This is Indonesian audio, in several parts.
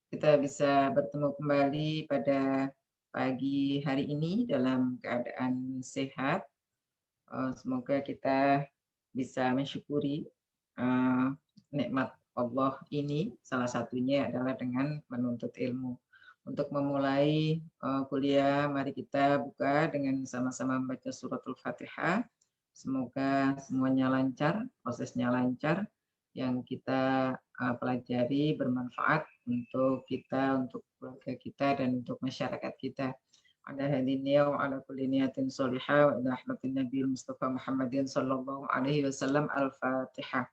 kita bisa bertemu kembali pada pagi hari ini dalam keadaan sehat. Semoga kita bisa mensyukuri nikmat Allah ini, salah satunya adalah dengan menuntut ilmu. Untuk memulai kuliah, mari kita buka dengan sama-sama membaca suratul Fatihah. Semoga semuanya lancar, prosesnya lancar, yang kita pelajari bermanfaat untuk kita, untuk keluarga kita, dan untuk masyarakat kita. Ala hadhihi niyya wa ala kulli niyatin shalihah wa ila rahmatin nabiyil Mustafa Muhammadin sallallahu alaihi wasallam. Al-Fatihah.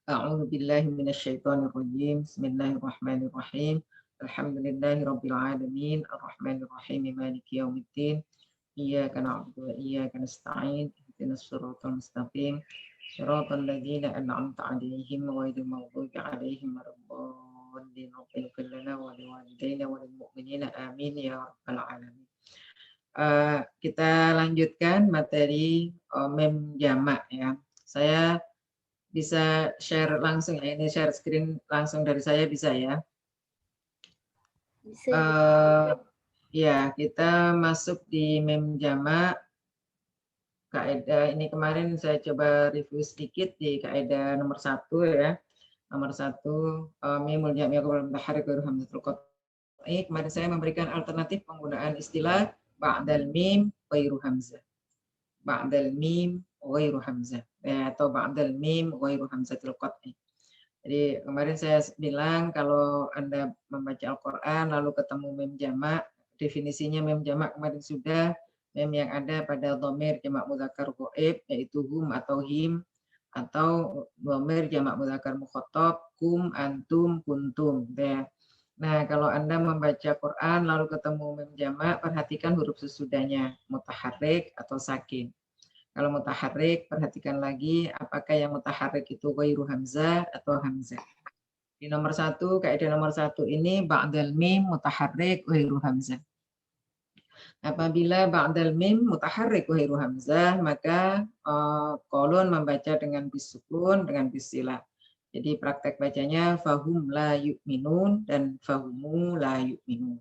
A'udzu billahi minasyaitonir rajim. Bismillahirrahmanirrahim. Alhamdulillahi rabbil alamin. Arrahmanir rahim. Maliki yaumiddin. Iyyaka na'budu wa iyyaka nasta'in. Ihdinas siratal mustaqim. Shiratal ladzina an'amta 'alaihim ghairil maghdubi 'alaihim waladdallin. Rabbana ighfir lana wa liwalidayna wa lil mu'minina amin ya rabbal alamin. Kita lanjutkan materi mem jamak ya. Saya bisa share langsung ya, ini share screen langsung dari saya bisa ya. Bisa. Ya, kita masuk di mem jamak. Kaidah ini kemarin saya coba review sedikit di kaidah nomor 1 ya. Nomor 1 mimul jami' qabla mutaharrik wa hamzatul qat'i. Kemarin saya memberikan alternatif penggunaan istilah ba'dal mim ghairu hamzah. Ba'dal mim ghairu hamzah atau ba'dal mim ghairu hamzatul qat'i. Jadi kemarin saya bilang kalau Anda membaca Al-Qur'an lalu ketemu mim jamak, definisinya mim jamak kemarin sudah, mim yang ada pada dhamir jamak mudzakkar ghaib yaitu hum atau him, atau dhamir jamak mudzakkar mukhatab kum, antum, kuntum ya. Nah, kalau Anda membaca Quran lalu ketemu mim jamak, perhatikan huruf sesudahnya, mutaharrik atau sakin. Kalau mutaharrik, perhatikan lagi apakah yang mutaharrik itu ghairu hamzah atau hamzah. Di nomor 1, kaidah nomor 1 ini ba'dal mim mutaharrik ghairu hamzah. Apabila ba'dal mim mutaharrik ghairu hamzah, maka kolon membaca dengan bisukun, dengan bisilah. Jadi praktek bacanya fahum la yu'minun dan fahumu la yu'minun.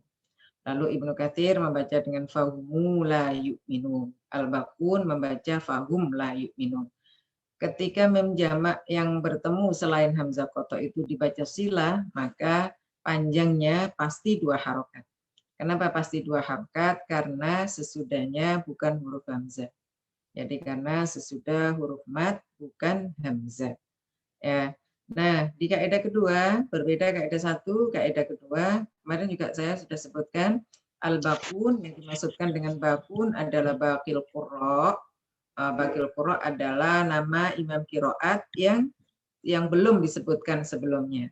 Lalu Ibnu Katsir membaca dengan fahumu la yu'minun. Al-Baqun membaca fahum la yu'minun. Ketika mem jamak yang bertemu selain hamzah qata itu dibaca silah, maka panjangnya pasti 2 harokat. Kenapa pasti 2 harokat? Karena sesudahnya bukan huruf hamzah. Jadi karena sesudah huruf mat bukan hamzah. Ya. Nah, di kaidah kedua, berbeda kaidah 1, kaidah kedua, kemarin juga saya sudah sebutkan, al-baqun yang dimaksudkan dengan baqun adalah baqil qurra. Baqil qurra adalah nama imam qiraat yang belum disebutkan sebelumnya.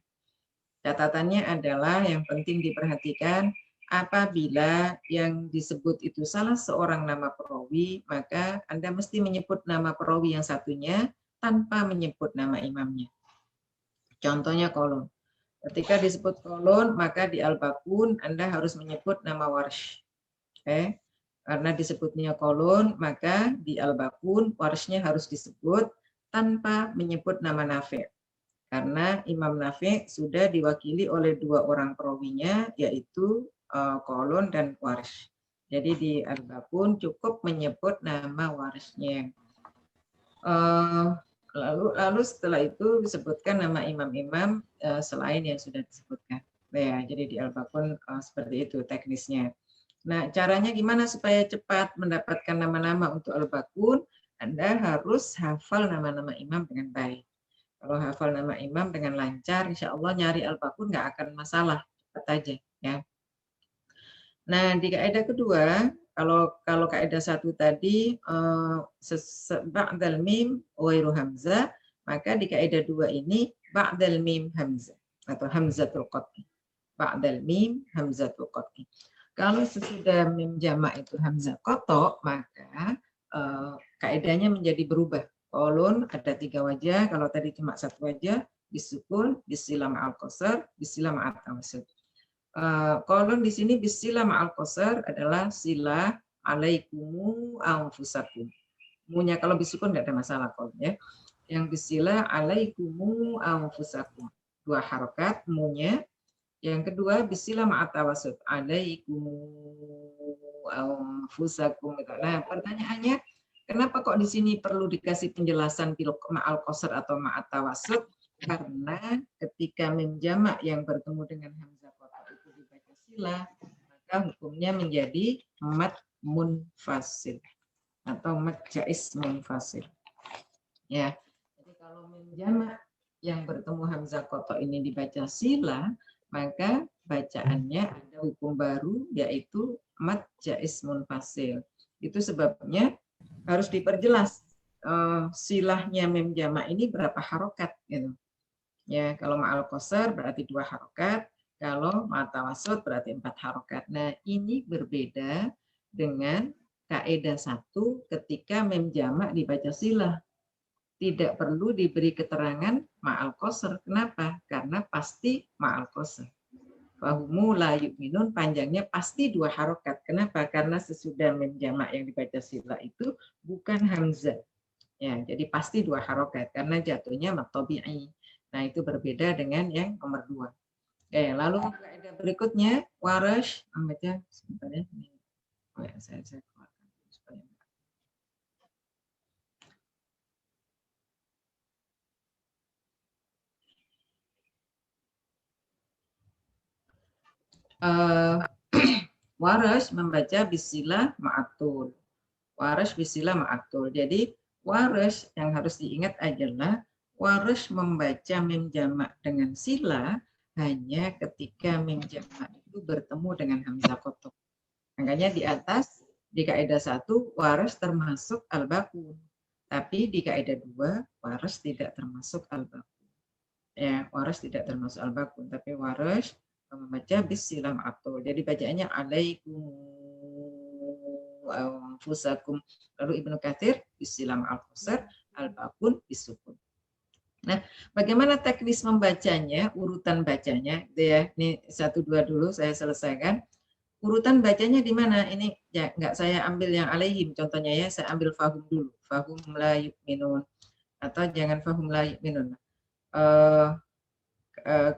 Catatannya adalah yang penting diperhatikan, apabila yang disebut itu salah seorang nama perawi, maka Anda mesti menyebut nama perawi yang satunya tanpa menyebut nama imamnya. Contohnya kolon. Ketika disebut kolon, maka di al-baqun Anda harus menyebut nama warsh. Karena disebutnya kolon, maka di al-baqun warshnya harus disebut tanpa menyebut nama Nafi'. Karena Imam Nafi' sudah diwakili oleh 2 orang perawinya, yaitu kolon dan warsh. Jadi di al-baqun cukup menyebut nama warshnya. Lalu setelah itu disebutkan nama imam-imam selain yang sudah disebutkan. Ya, jadi di al-baqun seperti itu teknisnya. Nah, caranya gimana supaya cepat mendapatkan nama-nama untuk al-baqun? Anda harus hafal nama-nama imam dengan baik. Kalau hafal nama imam dengan lancar, insya Allah nyari al-baqun nggak akan masalah, cepat aja ya. Nah, di kaidah kedua, kalau kaidah 1 tadi ba'dal mim ghairu hamzah, maka di kaidah 2 ini ba'dal mim hamzah atau hamzatul qat'i. Ba'dal mim hamzatul qat'i. Kalau sesudah mim jamak itu hamzah qata, maka kaidahnya menjadi berubah. Kolon ada 3 wajah, kalau tadi cuma 1 wajah, bisukun, bisilah ma'al qasar, bisilah ma'al tawassul. Kolon di sini bisilah ma'al qasar adalah silah alaikumu anfusakum. Munya kalau bisukun enggak ada masalah kolon ya. Yang bisilah alaikumu anfusakum. 2 harokat munya Yang kedua, bisilah ma'atawasud. Alaikum anfusakum. Nah, pertanyaannya, kenapa kok di sini perlu dikasih penjelasan ma'al qasr atau ma'atawasud? Karena ketika mim jamak yang bertemu dengan hamzah qata itu dibaca sila, maka hukumnya menjadi mad munfasil atau mad jaiz munfasil. Ya. Jadi kalau mim jamak yang bertemu hamzah qata ini dibaca sila, maka bacaannya ada hukum baru yaitu mad jaiz munfasil. Itu sebabnya harus diperjelas silahnya mim jamak ini berapa harokat gitu. Ya, kalau ma'al qasr berarti 2 harokat, kalau ma'atawasud berarti 4 harokat. Nah, ini berbeda dengan kaidah 1 ketika mim jamak dibaca silah. Tidak perlu diberi keterangan ma'al qasr. Kenapa? Karena pasti ma'al qasr. Fahumu la yu'minun panjangnya pasti 2 harokat. Kenapa? Karena sesudah mim jamak yang dibaca silah itu bukan hamzah. Ya, jadi pasti 2 harokat karena jatuhnya mad tabi'i. Nah, itu berbeda dengan yang nomor 2. Oke, lalu kaidah berikutnya, Warash, membaca sebentar ya. Oh ya, saya keluarkan supaya Warash membaca bisilah ma'atul. Warash bisilah ma'atul. Jadi Warash yang harus diingat adalah Warash membaca mim jamak dengan sila hanya ketika mim jamak itu bertemu dengan hamzah qata. Makanya di atas di kaidah 1 Warash termasuk al-bakun. Tapi di kaidah 2 Warash tidak termasuk al-bakun. Ya, Warash tidak termasuk al-bakun, tapi Warash membaca bisilah ma'atul. Jadi bacaannya alaikum anfusakum. Lalu Ibnu Katsir bisilah ma'al qasr, al-bakun bisukun. Nah, bagaimana teknis membacanya, urutan bacanya, ya. Ini 1 2 dulu saya selesaikan. Urutan bacanya di mana? Ini ya enggak saya ambil yang alaihim contohnya ya, saya ambil fahum dulu. Fahum la yu'minun atau jangan fahum la yu'minun.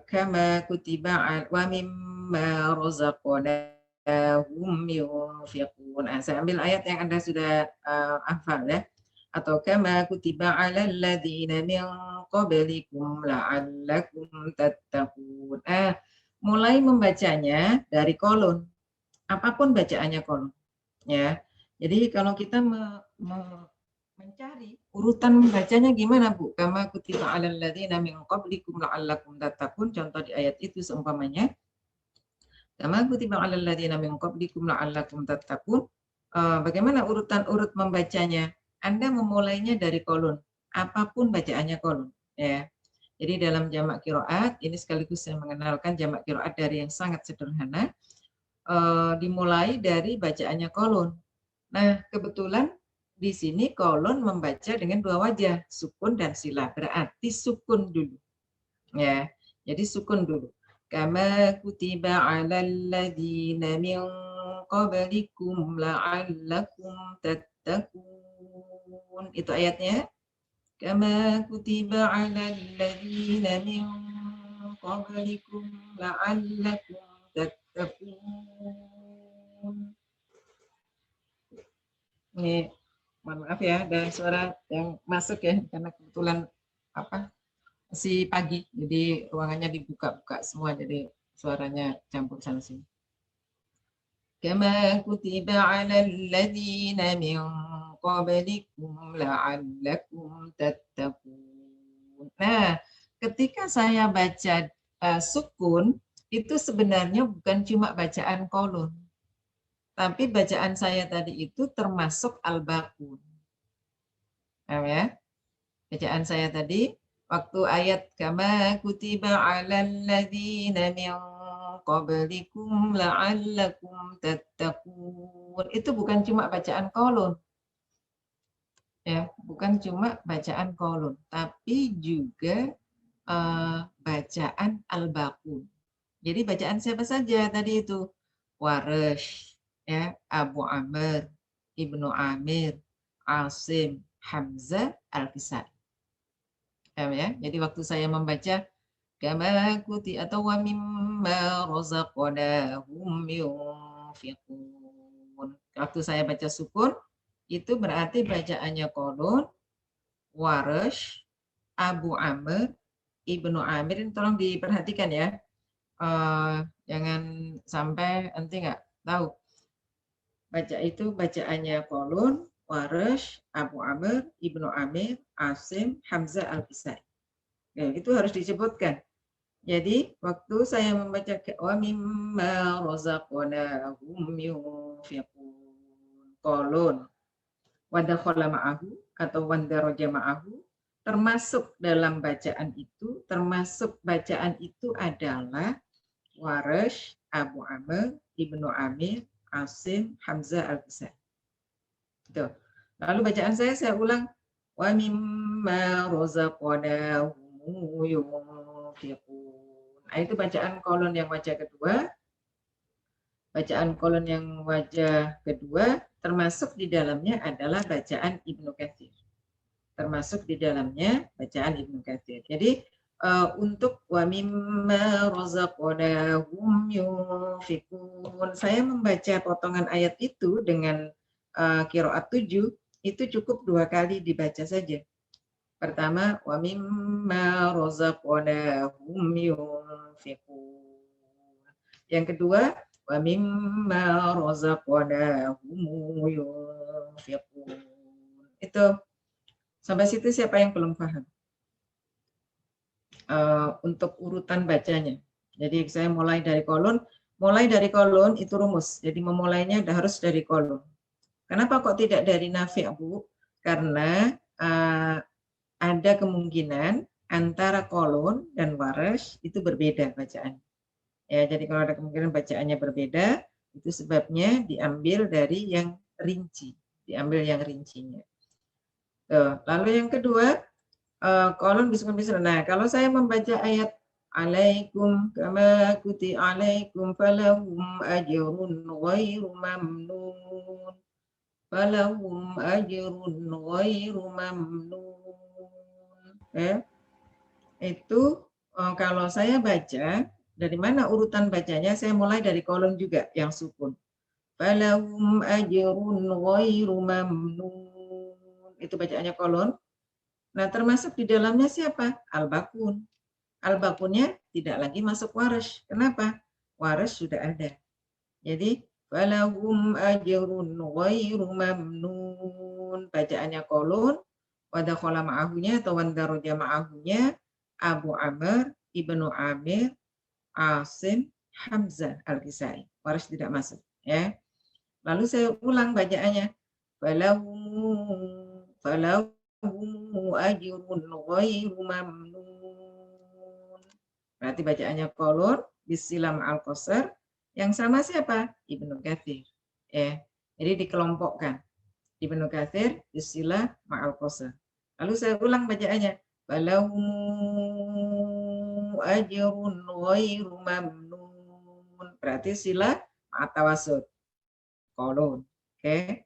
Kama kutiba wa mimma razaqnahum yunfiqun. Saya ambil ayat yang Anda sudah hafal ya. Atau kama kutiba 'alal ladzina min qablikum la'allakum tattaqun. Mulai membacanya dari kolon. Apapun bacaannya kolon. Ya. Jadi kalau kita mencari urutan membacanya gimana, Bu? Kama kutiba 'alal ladzina min qablikum la'allakum tattaqun. Contoh di ayat itu seumpamanya kama kutiba 'alal ladzina min qablikum la'allakum tattaqun. Bagaimana urut membacanya? Anda memulainya dari kolon. Apapun bacaannya kolon, ya. Jadi dalam jamak qiraat ini sekaligus saya mengenalkan jamak qiraat dari yang sangat sederhana. Dimulai dari bacaannya kolon. Nah, kebetulan di sini kolon membaca dengan 2 wajah, sukun dan sila. Berarti sukun dulu. Ya. Jadi sukun dulu. Kama kutiba 'alal ladzina min qablikum la'allakum tattaqun. Itu ayatnya. Kama kutiba 'alal ladzina min qablikum la'allakum tattaqun. Ini mohon maaf ya, ada suara yang masuk ya karena kebetulan masih pagi, jadi ruangannya dibuka-buka semua, jadi suaranya campur sana sini. Kama kutiba 'alal ladzina min qablikum la'allakum tattaqun. Nah, ketika saya baca sukun itu sebenarnya bukan cuma bacaan kolon. Tapi bacaan saya tadi itu termasuk al-bakun. Ya? Bacaan saya tadi waktu ayat kama kutiba 'alal ladzina min qablikum la'allakum tattaqun. Itu bukan cuma bacaan kolon. Ya, bukan cuma bacaan kolon, tapi juga bacaan al-bakun. Jadi bacaan siapa saja tadi itu? Warash, ya, Abu Amr, Ibnu Amir, Asim, Hamzah, Al-Kisai. Ya, jadi waktu saya membaca kama kuti atau wa mimma razaqnahum yunfiqun. Waktu saya baca sukun itu berarti bacaannya Qalun, Warsh, Abu Amr, Ibnu Amir. Ini tolong diperhatikan ya. Jangan sampai nanti nggak tahu. Baca itu bacaannya Qalun, Warsh, Abu Amr, Ibnu Amir, Asim, Hamzah Al-Kisai. Ya, itu harus disebutkan. Jadi waktu saya membaca wa mimma razaqnahum yunfiqun, Qalun, wa dakhala ma'ahu atau wandaraja ma'ahu, termasuk dalam bacaan itu adalah Warsh, Abu Amr, Ibnu Amir, Asim, Hamzah Al-Kisai. Lalu bacaan saya ulang wa mimma razaqnahum yunfiqun. Nah, itu bacaan Qalun yang wajah kedua. Bacaan Qalun yang wajah kedua termasuk di dalamnya adalah bacaan Ibnu Katsir. Termasuk di dalamnya bacaan Ibnu Katsir. Jadi untuk wa mimma razaqnahum yunfiqun, saya membaca potongan ayat itu dengan qiraat 7 itu cukup 2 kali dibaca saja. Pertama, wa mimma razaqnahum yunfiqun. Yang kedua, wa mimma razaqnahum yunfiqun. Itu sampai situ siapa yang belum paham? Untuk urutan bacanya. Jadi saya mulai dari Qalun. Mulai dari Qalun itu rumus. Jadi memulainya harus dari Qalun. Kenapa kok tidak dari Nafi', Bu? Karena ada kemungkinan antara Qalun dan Warsh itu berbeda bacaan. Ya, jadi kalau ada kemungkinan bacaannya berbeda, itu sebabnya diambil dari yang rinci, diambil yang rincinya. Lalu yang kedua, Qalun bisa. Nah, kalau saya membaca ayat alaikum kama kuti alaikum falahum ajrun ghairu mamnun. Falahum ajrun ghairu mamnun. Itu kalau saya baca, dari mana urutan bacanya? Saya mulai dari Qalun juga yang sukun. Falahum ajrun ghairu mamnun. Itu bacaannya Qalun. Nah, termasuk di dalamnya siapa? Al-Bakun. Al-Bakunnya tidak lagi masuk Warsh. Kenapa? Warsh sudah ada. Jadi falahum ajrun ghairu mamnun. Bacaannya Qalun, wa dakhala ma'ahunya atau wandaraja ma'ahunya Abu Amr, Ibnu Amir, Asim, Hamzah Al-Kisai. Warsh tidak masuk, ya. Lalu saya ulang bacaannya. Falahum ajrun ghairu mamnun. Berarti bacaannya Qalun bisilam al-qasar. Yang sama siapa? Ibnu Katsir. Ya. Jadi dikelompokkan. Ibnu Katsir bisilah ma'al qasar. Lalu saya ulang bacaannya. Falahum ajrun ghairu mamnun. Berarti sila ma'atawasud. Qalun. Oke.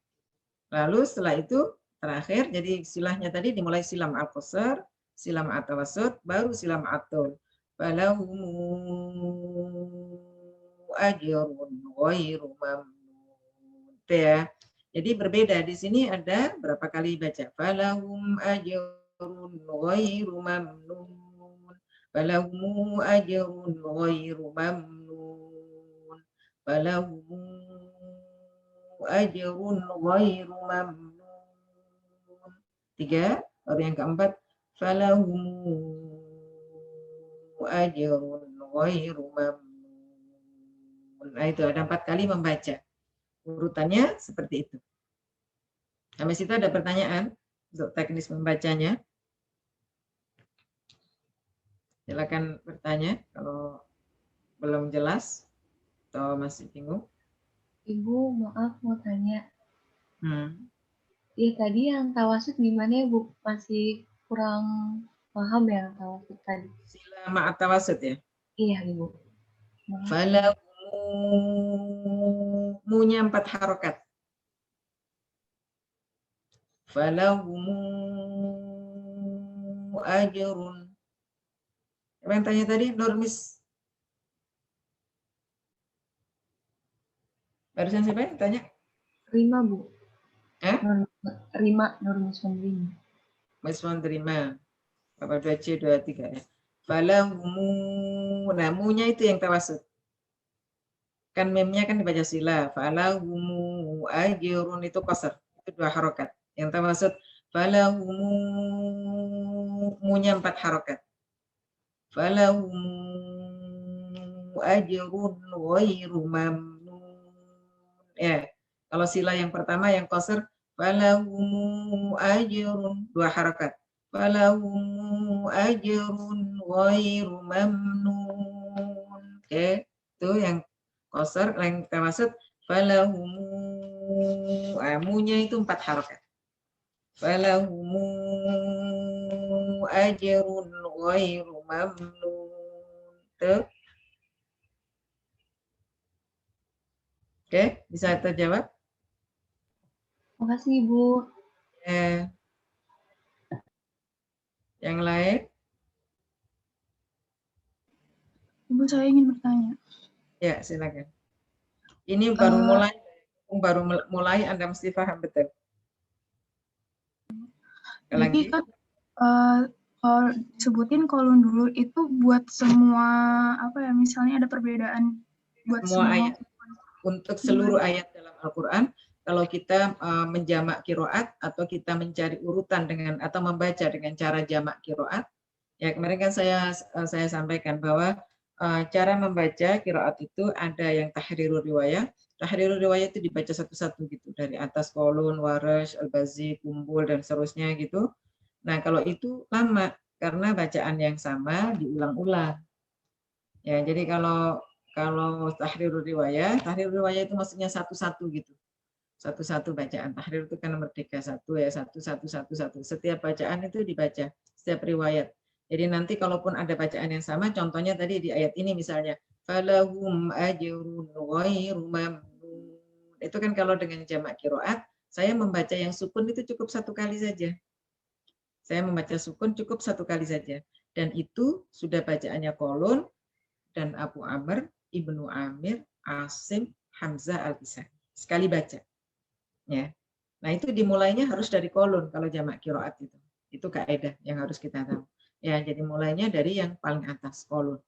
Lalu setelah itu terakhir, jadi silahnya tadi dimulai silam al-qasar, silam atawasud, baru silam atul. Falahum ajrun ghairu mamnun. Ya. Jadi berbeda di sini ada berapa kali baca? Falahum ajrun ghairu mamnun. Falahum ajrun ghairu mamnun. Falahum ajrun ghairu mamnun. 3, baru yang keempat falahum ajrun ghairu mamnun. Nah, itu ada 4 kali membaca. Urutannya seperti itu. Sampai situ ada pertanyaan untuk teknis membacanya? Silakan bertanya kalau belum jelas atau masih bingung. Ibu, maaf mau tanya. Ya tadi yang tawasud gimana ya Bu? Masih kurang paham yang tawasud tadi. Sila ma'at tawasud ya? Iya Ibu. Falahumu-nya 4 harokat. Falahumu ajrun. Siapa yang tanya tadi? Nurmis. Barusan siapa yang tanya? Rima, Bu. Rima, Nurmis Rima. Mas terima. Bapak 2C, 23 ya. Falahumu, nah munya itu yang tawasud. Kan memnya kan dibaca sila. Falahumu ajrun itu qasar. Itu 2 harokat. Yang tawasud falahumu munya 4 harokat. Falahumu ajrun ghairu mamnun. Ya. Kalau sila yang pertama yang qasar falahumu ajrun 2 harokat. Falahum ajrun ghairu mamnun. Oke, itu yang qasar, yang termasuk falahum amunya itu 4 harokat. Falahum ajrun ghairu mamnun. Tuh. Oke, bisa terjawab? Makasih, Ibu. Ya. Yang lain? Ibu, saya ingin bertanya. Ya, silakan. Ini baru mulai Anda mesti paham betul. Jadi kan kalau sebutin kolon dulu itu buat semua apa ya, misalnya ada perbedaan buat semua semua ayat. Untuk seluruh ayat dalam Al-Quran, kalau kita menjamak kiroat atau kita mencari urutan dengan atau membaca dengan cara jamak kiroat, ya kemarin kan saya sampaikan bahwa cara membaca kiroat itu ada yang tahrirul riwayah. Tahrirul riwayah itu dibaca satu-satu gitu dari atas kolon, warash, al-bazi, kumpul dan seterusnya gitu. Nah kalau itu lama karena bacaan yang sama diulang-ulang. Ya jadi kalau tahrirul riwayah itu maksudnya satu-satu gitu. Satu-satu bacaan. Tahrir itu kan merdeka satu ya, satu. Setiap bacaan itu dibaca, setiap riwayat. Jadi nanti kalaupun ada bacaan yang sama, contohnya tadi di ayat ini misalnya, falahum ajrun ghairu mamnun. Itu kan kalau dengan jamak qiraat, saya membaca yang sukun itu cukup 1 kali saja. Saya membaca sukun cukup 1 kali saja. Dan itu sudah bacaannya kolon dan Abu Amr, Ibnu Amir, Asim, Hamzah, Al-Kisai. Sekali baca. Ya. Nah, itu dimulainya harus dari kolon kalau jamak qiraat itu. Itu kaidah yang harus kita tahu. Ya, jadi mulainya dari yang paling atas kolon.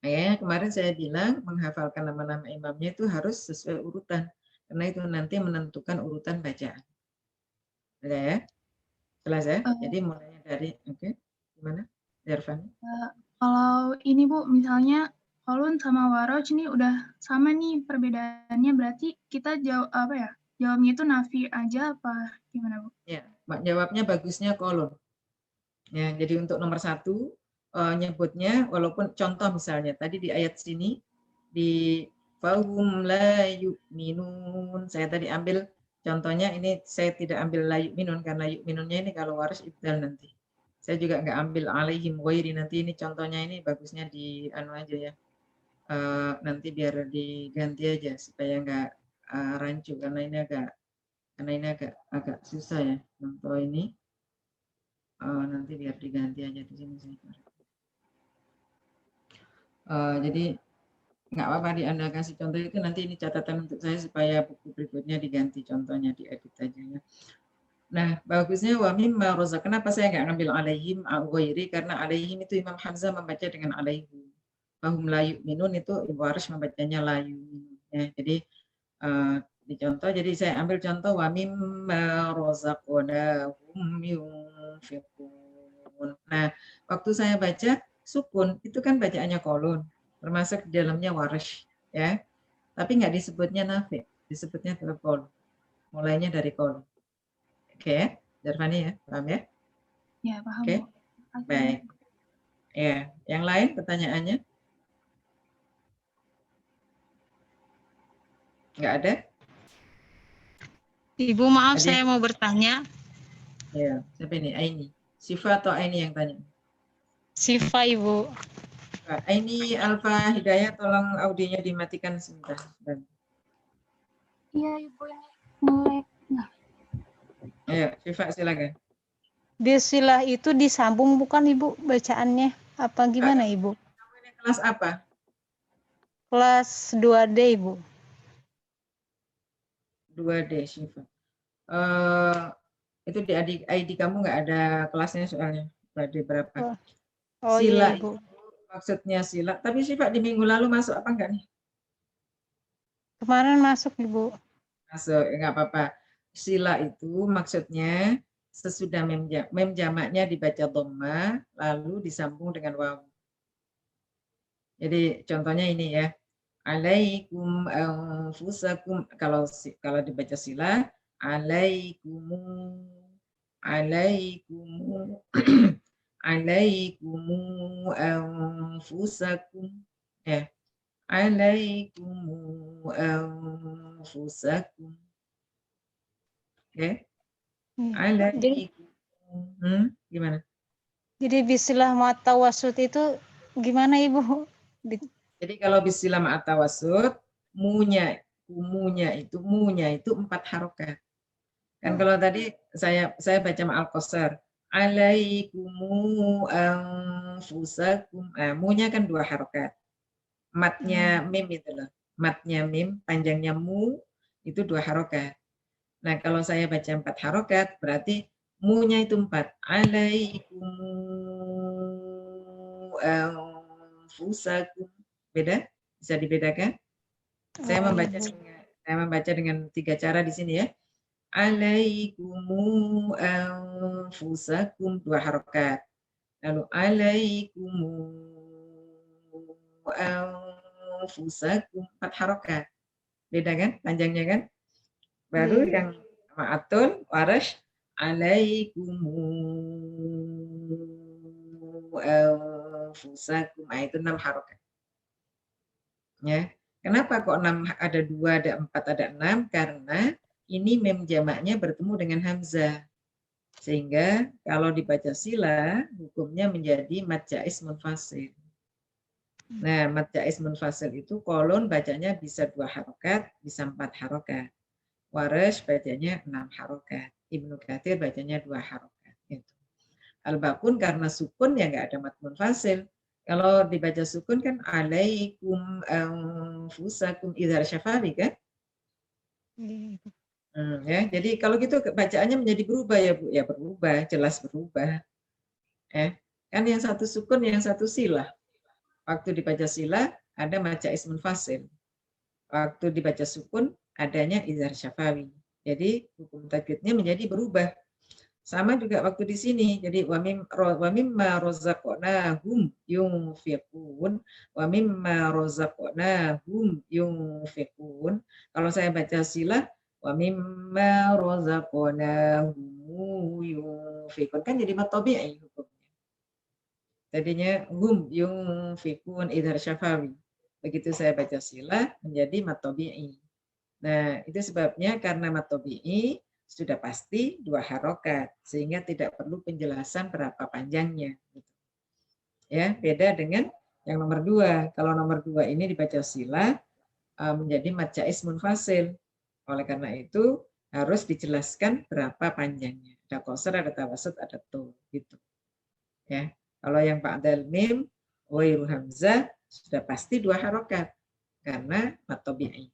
Makanya kemarin saya bilang menghafalkan nama-nama imamnya itu harus sesuai urutan. Karena itu nanti menentukan urutan bacaan. Sudah ya? Jelas ya? Jadi mulainya dari oke. Gimana? Darfan. Kalau ini Bu, misalnya kolon sama waroj ini udah sama nih perbedaannya, berarti kita jawabnya itu nafi aja apa gimana Bu? Ya, jawabnya bagusnya kolon. Ya, jadi untuk nomor 1 nyebutnya walaupun contoh misalnya tadi di ayat sini di fahum la yu'minun, saya tadi ambil contohnya, ini saya tidak ambil la yu'minun karena yu'minunnya ini kalau waris ibdal nanti. Saya juga nggak ambil alaihim ghairi, nanti ini contohnya ini bagusnya di anu aja ya. Nanti biar diganti aja supaya nggak rancu karena ini agak susah ya contoh ini. Nanti biar diganti aja di sini saya. Jadi nggak apa-apa di Anda kasih contoh itu, nanti ini catatan untuk saya supaya buku berikutnya diganti contohnya, diedit aja ya. Nah, bagusnya wa mimma rozak. Kenapa saya nggak ngambil alaihim ghairi? Karena alaihim itu Imam Hamzah membaca dengan alaihim. Fahum la yu'minun itu Ibu Arish membacanya la yu'minun. Ya, jadi dicontoh, jadi saya ambil contoh wa mimma rozaqnahum yunfiqun. Nah, waktu saya baca sukun itu kan bacaannya kolon, termasuk di dalamnya warish ya. Tapi nggak disebutnya nafi, disebutnya tetap kolon. Mulainya dari kolon. Oke, Darfani ya, paham ya? Ya, paham. Oke. Baik. Ya, yang lain pertanyaannya? Nggak ada? Ibu, maaf saya mau bertanya. Ya, siapa ini? Aini. Siva atau Aini yang tanya? Siva, Ibu. Aini Alfa Hidayah, tolong audionya dimatikan sebentar. Iya, Ibu, ini melek. Nah. Ayo, Siva silakan. Di silah itu disambung bukan Ibu bacaannya? Apa gimana Ibu? Kelas apa? Kelas 2D Ibu. 2D, Syifa. Itu di ID kamu nggak ada kelasnya soalnya. 2D berapa? Oh Sila iya Ibu. maksudnya sila. Tapi Syifa di minggu lalu masuk apa enggak nih? Kemarin masuk Ibu. Masuk, enggak apa-apa. Sila itu maksudnya sesudah mem jamaknya dibaca dhamma lalu disambung dengan waw. Jadi contohnya ini ya. Alaikum anfusakum, kalau dibaca sila alaikumu alaikumu anfusakum ya. Alaikumu anfusakum. Oke. Jadi, Gimana? jadi bisilah mata wasut itu gimana Ibu? Jadi kalau bisilah ma'atawasud, munya itu 4 harokat. Kan kalau tadi saya baca ma'al qasar, alaikumu anfusakum, munya kan 2 harokat. Matnya mim itu loh. Matnya mim, panjangnya mu itu 2 harokat. Nah kalau saya baca 4 harokat, berarti munya itu 4. Alaikumu anfusakum. Beda? Bisa dibedakan? Saya membaca dengan 3 cara di sini ya. Alaikumu anfusakum 2 harokat. Lalu alaikumu anfusakum 4 harokat. Beda kan? Panjangnya kan? Baru yang ma'atul warash alaikumu anfusakum, itu 6 harokat. Ya. Kenapa kok 6 ada 2, ada 4, ada 6? Karena ini mem jamaknya bertemu dengan hamzah. Sehingga kalau dibaca sila, hukumnya menjadi mad jaiz munfasil. Nah, mad jaiz munfasil itu kolon bacanya bisa 2 harokat, bisa 4 harokat. Warash bacanya 6 harokat. Ibnu Katsir bacanya 2 harokat. Gitu. Al-Bakun karena sukun ya nggak ada mad munfasil. Kalau dibaca sukun kan alaikum anfusakum idhar syafawi kan? Ya, jadi kalau gitu bacaannya menjadi berubah ya Bu, ya berubah, jelas berubah. Kan yang satu sukun, yang satu sila. Waktu dibaca sila ada mad jaiz munfasil. Waktu dibaca sukun adanya idhar syafawi. Jadi hukum tajwidnya menjadi berubah. Sama juga waktu di sini. Jadi wa mimma razaqnahum yunfiqun, wa mimma razaqnahum yunfiqun. Kalau saya baca sila wa mimma razaqnahum yunfiqun kan jadi mad tabi'i hukumnya. Tadinya hum yunfiqun idhar syafawi. Begitu saya baca sila menjadi mad tabi'i. Nah, itu sebabnya karena mad tabi'i sudah pasti 2 harokat, sehingga tidak perlu penjelasan berapa panjangnya. Ya, beda dengan yang nomor 2. Kalau nomor 2 ini dibaca sila menjadi mad jaiz munfasil. Oleh karena itu harus dijelaskan berapa panjangnya. Ada qasar, ada tawasud, ada tu, gitu. Ya, kalau yang ba'dal mim, ghairu hamzah sudah pasti 2 harokat karena mad tabi'i.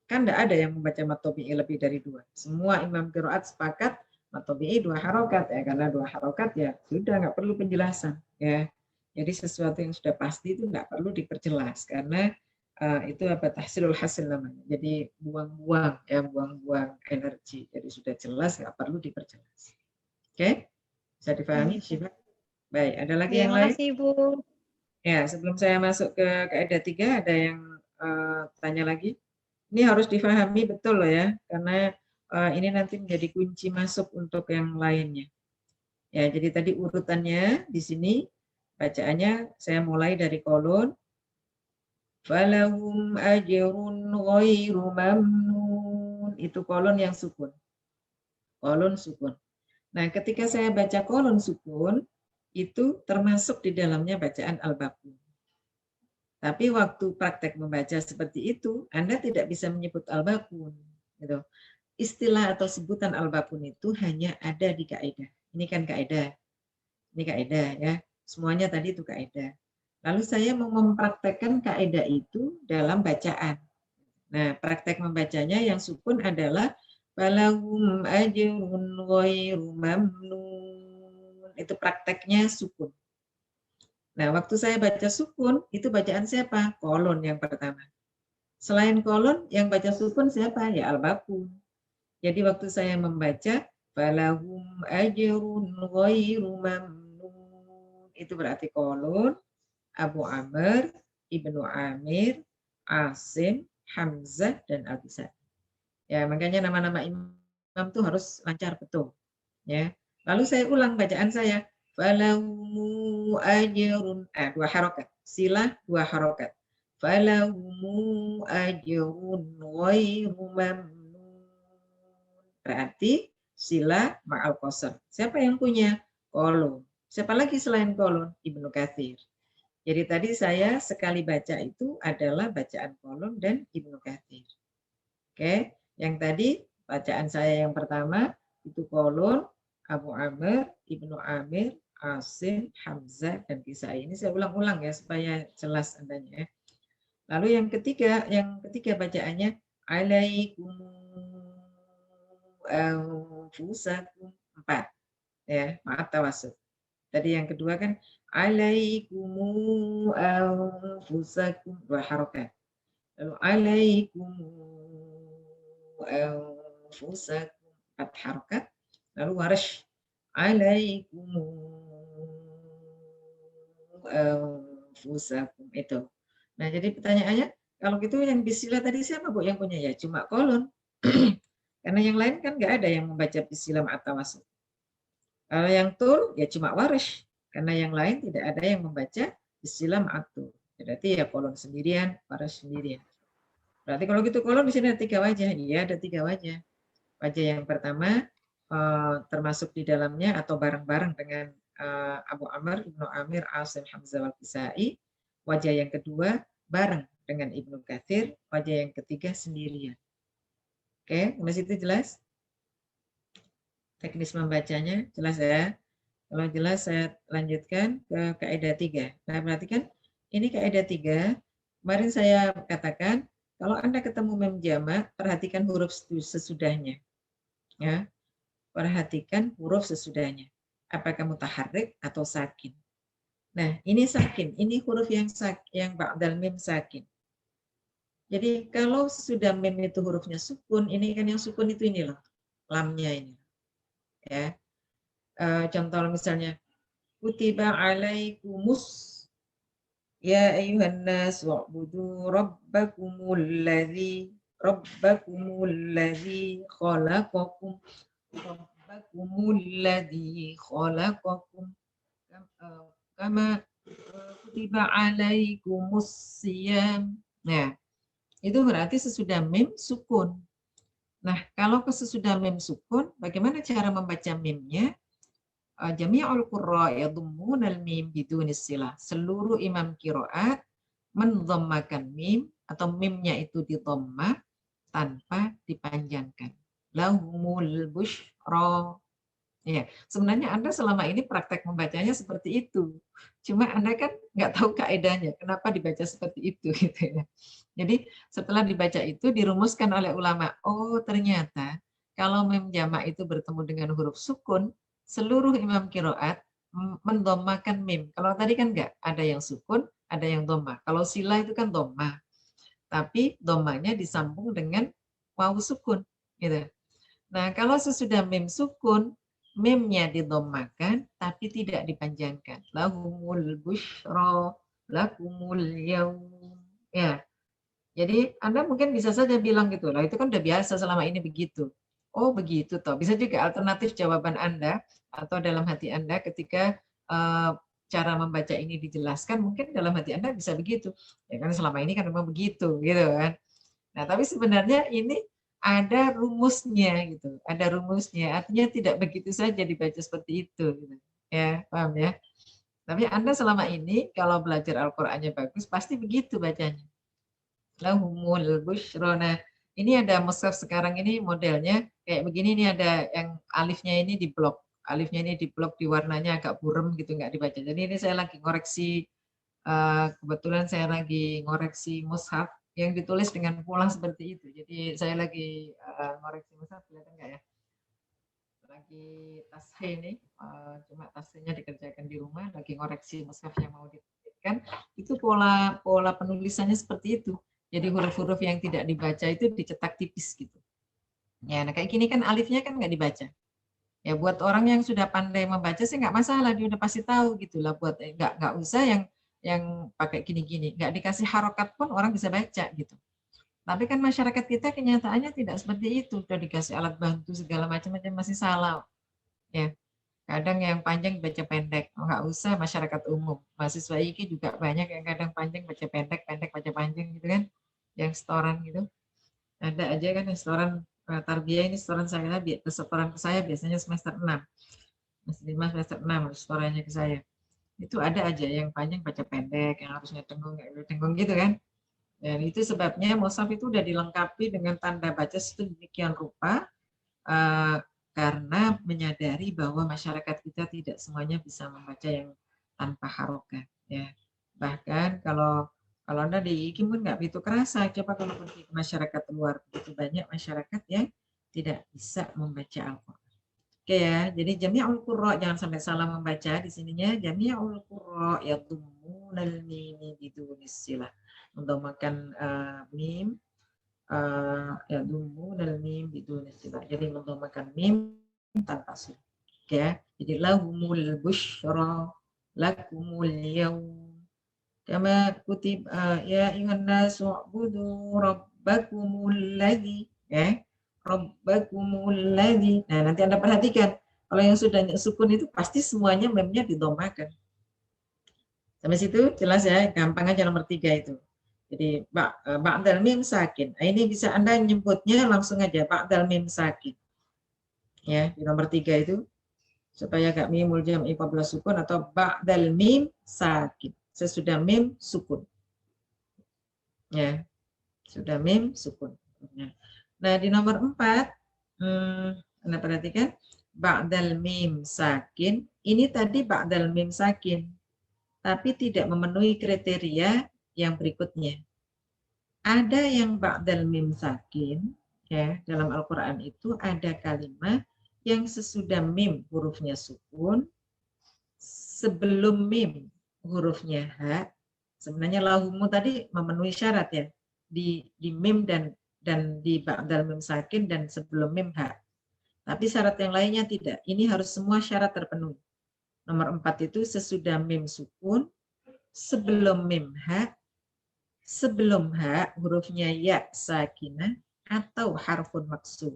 Kan tidak ada yang membaca mad tabi'i lebih dari 2. Semua imam qiraat sepakat mad tabi'i 2 harokat ya, karena 2 harokat ya sudah nggak perlu penjelasan ya. Jadi sesuatu yang sudah pasti itu nggak perlu diperjelas karena itu apa tahsilul hasil namanya. Jadi buang-buang ya, buang-buang energi. Jadi sudah jelas nggak perlu diperjelas. Oke? Bisa dipahami Syifa? Baik, ada lagi yang lain? Terima kasih Ibu. Ya, sebelum saya masuk ke kaidah 3 ada yang tanya lagi. Ini harus difahami betul loh ya, karena ini nanti menjadi kunci masuk untuk yang lainnya. Ya, jadi tadi urutannya di sini bacaannya saya mulai dari kolon. Falahum ajrun ghairu mamnun. Itu kolon yang sukun. Kolon sukun. Nah, ketika saya baca kolon sukun, itu termasuk di dalamnya bacaan al-bakun. Tapi waktu praktek membaca seperti itu, Anda tidak bisa menyebut al-bakun. Gitu. Istilah atau sebutan al-bakun itu hanya ada di kaidah. Ini kan kaidah. Ini kaidah ya. Semuanya tadi itu kaidah. Lalu saya mau mempraktekkan kaidah itu dalam bacaan. Nah, praktek membacanya yang sukun adalah balahum ajrun ghairu mamnun. Itu prakteknya sukun. Nah, waktu saya baca sukun, itu bacaan siapa? Kolon yang pertama. Selain kolon, yang baca sukun siapa? Ya al-bakun. Jadi waktu saya membaca balahum ajrun ghairu mamnun. Itu berarti kolon, Abu Amr, Ibnu Amir, Asim, Hamzah, dan Al-Kisai. Ya, makanya nama-nama imam itu harus lancar betul. Ya. Lalu saya ulang bacaan saya. Falahumu ajrun, 2 harokat. Silah 2 harokat. Falahumu ajrun ghairu mamnun. Berarti silah ma'al qasar. Siapa yang punya? Kolon. Siapa lagi selain kolon? Ibnu Katsir. Jadi tadi saya sekali baca itu adalah bacaan kolon dan Ibnu Katsir. Oke, yang tadi bacaan saya yang pertama itu kolon, Abu Amr, Ibnu Amir, Asim, Hamzah, dan Kisai. Ini saya ulang-ulang ya supaya jelas andanya. Lalu yang ketiga bacaannya alaikum anfusakum 4. Ya, maaf tawasud. Tadi yang kedua kan alaikumu anfusakum 2 harokat. Lalu alaikumu anfusakum 4 harokat. Lalu warash alaikumu anfusakum itu. Nah, jadi pertanyaannya kalau gitu yang bismillah tadi siapa Bu yang punya? Ya cuma kolon. Karena yang lain kan nggak ada yang membaca bismillah atau wasat. Kalau yang tul ya cuma waris, karena yang lain tidak ada yang membaca istilah ma'atul. Berarti ya kolon sendirian, waris sendirian. Berarti kalau gitu kolon di sini ada 3 wajah. Iya, ada 3 wajah. Wajah yang pertama termasuk di dalamnya atau bareng-bareng dengan Abu Amr, Ibnu Amir, Asim, Hamzah, wal Kisai. Wajah yang kedua bareng dengan Ibnu Katsir. Wajah yang ketiga sendirian. Oke, sampai situ jelas? Teknis membacanya jelas ya. Kalau jelas saya lanjutkan ke kaidah 3. Nah, perhatikan ini kaidah 3. Kemarin saya katakan kalau Anda ketemu mem jamak, perhatikan huruf sesudahnya. Ya. Perhatikan huruf sesudahnya. Apakah mutaharrik atau sakin. Nah, ini sakin, ini huruf yang ba'dal mim sakin. Jadi kalau sudah mim itu hurufnya sukun, ini kan yang sukun itu ini loh, lamnya ini. Ya. Contoh misalnya kutiba alaikumus ya ayyuhan nas wa'budu rabbakumul ladzi khalaqakum kama kutiba alaikumus siyam. Nah, itu berarti sesudah mim sukun. Nah, kalau sesudah mim sukun, bagaimana cara membaca mimnya? Jami'ul qurra yadhummun al-mim bidunis silah. Seluruh imam qiraat mendhammakan mim atau mimnya itu didhammah tanpa dipanjangkan. Lahumul busyra. Ya, sebenarnya Anda selama ini praktek membacanya seperti itu. Cuma Anda kan nggak tahu kaidahnya, kenapa dibaca seperti itu gitu ya. Jadi setelah dibaca itu dirumuskan oleh ulama, oh ternyata kalau mim jamak itu bertemu dengan huruf sukun, seluruh imam qiraat mendhammakan mim. Kalau tadi kan nggak, ada yang sukun, ada yang dhammah. Kalau sila itu kan dhammah. Tapi dhammahnya disambung dengan wawu sukun gitu. Nah, kalau sesudah mim sukun, mimnya didhammakan tapi tidak dipanjangkan. Lahumul busyra, lakumul yaum. Ya. Jadi Anda mungkin bisa saja bilang gitu, lah itu kan udah biasa selama ini begitu. Oh begitu toh. Bisa juga alternatif jawaban Anda atau dalam hati Anda ketika cara membaca ini dijelaskan, mungkin dalam hati Anda bisa begitu. Ya kan selama ini kan memang begitu gitu kan. Nah, tapi sebenarnya ini ada rumusnya gitu, ada rumusnya. Artinya tidak begitu saja dibaca seperti itu gitu. Ya, paham ya? Tapi Anda selama ini kalau belajar Al-Qur'annya bagus pasti begitu bacanya. Lahumul busyra. Nah, ini ada mushaf sekarang ini modelnya kayak begini, ini ada yang alifnya ini di blok. alifnya ini diblok di warnanya agak burem gitu, nggak dibaca. Jadi ini saya lagi ngoreksi, kebetulan saya lagi ngoreksi mushaf yang ditulis dengan pola seperti itu. Jadi saya lagi ngoreksi mushaf, kelihatan nggak ya? Lagi tashe ini, cuma tashenya dikerjakan di rumah, lagi ngoreksi mushaf yang mau diterbitkan. Itu pola penulisannya seperti itu. Jadi huruf-huruf yang tidak dibaca itu dicetak tipis gitu. Ya, nah kayak gini kan alifnya kan nggak dibaca. Ya buat orang yang sudah pandai membaca sih nggak masalah, dia udah pasti tahu gitulah. Buat nggak usah yang pakai gini-gini, nggak dikasih harokat pun orang bisa baca gitu. Tapi kan masyarakat kita kenyataannya tidak seperti itu, udah dikasih alat bantu segala macam-macam masih salah. Ya, kadang yang panjang baca pendek, nggak usah masyarakat umum. Mahasiswa IKI juga banyak yang kadang panjang baca pendek, pendek baca panjang gitu kan, yang setoran gitu. Ada aja kan yang setoran tarbiyah ini, setoran ke saya biasanya semester 6. Semester 5, semester 6 setorannya ke saya. Itu ada aja yang panjang baca pendek, yang harusnya tenggung gitu kan. Dan itu sebabnya mushaf itu udah dilengkapi dengan tanda baca sedemikian rupa, karena menyadari bahwa masyarakat kita tidak semuanya bisa membaca yang tanpa harokat. Ya. Bahkan kalau Anda di IKI pun nggak begitu kerasa, coba kalau pergi ke masyarakat luar, begitu banyak masyarakat yang tidak bisa membaca Al-Quran. Oke ya, jadi jami'ul qurra, jangan sampai salah membaca di sininya, jami'ul qurra yadhummunal mimi bidunis silah. Untuk makan mim, yadhummunal mim bidunis silah. Jadi untuk makan mim tanpa silah. Oke ya, jadi lahumul busyra lakumul yawm kama kutib ya ayyuhan nasu u'budu rabbakumul ladzi, ya. Rabbakumul ladzi. Nah, nanti Anda perhatikan kalau yang sudah sukun itu pasti semuanya memnya didomakan. Sampai situ jelas ya, gampang aja nomor 3 itu. Jadi ba'dal mim sakin. Nah, ini bisa Anda nyebutnya langsung aja ba'dal mim sakin. Ya, di nomor 3 itu supaya gak mimul jam'i qabla sukun atau ba'dal mim sakin. Sesudah mim sukun. Ya. Sudah mim sukun. Nah, di nomor 4 Anda perhatikan ba'dal mim sakin. Ini tadi ba'dal mim sakin, tapi tidak memenuhi kriteria yang berikutnya. Ada yang ba'dal mim sakin, ya, dalam Al-Qur'an itu ada kalimat yang sesudah mim hurufnya sukun, sebelum mim hurufnya ha. Sebenarnya lahumu tadi memenuhi syarat ya, di mim dan di ba'dal mim sakin dan sebelum mim ha. Tapi syarat yang lainnya tidak. Ini harus semua syarat terpenuhi. Nomor 4 itu sesudah mim sukun, sebelum mim ha, sebelum ha hurufnya ya sakinah atau harfun maksur.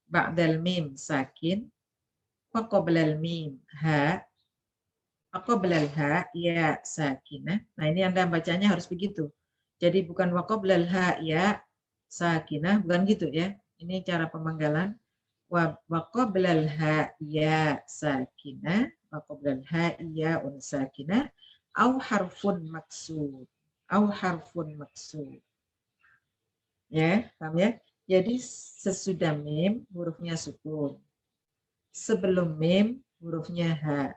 Ba'dal mim sakin, wa qoblal mim ha, waqoblal ha ya sakinah. Nah, ini Anda bacanya harus begitu. Jadi bukan waqoblal ha ya sakinah, bukan gitu ya. Ini cara pemanggalan. Waqoblal ha ya sakinah, waqoblal ha ya sakinah, au harfun maksud. Au harfun maksud. Ya, paham ya? Jadi sesudah mim hurufnya sukun. Sebelum mim hurufnya ha.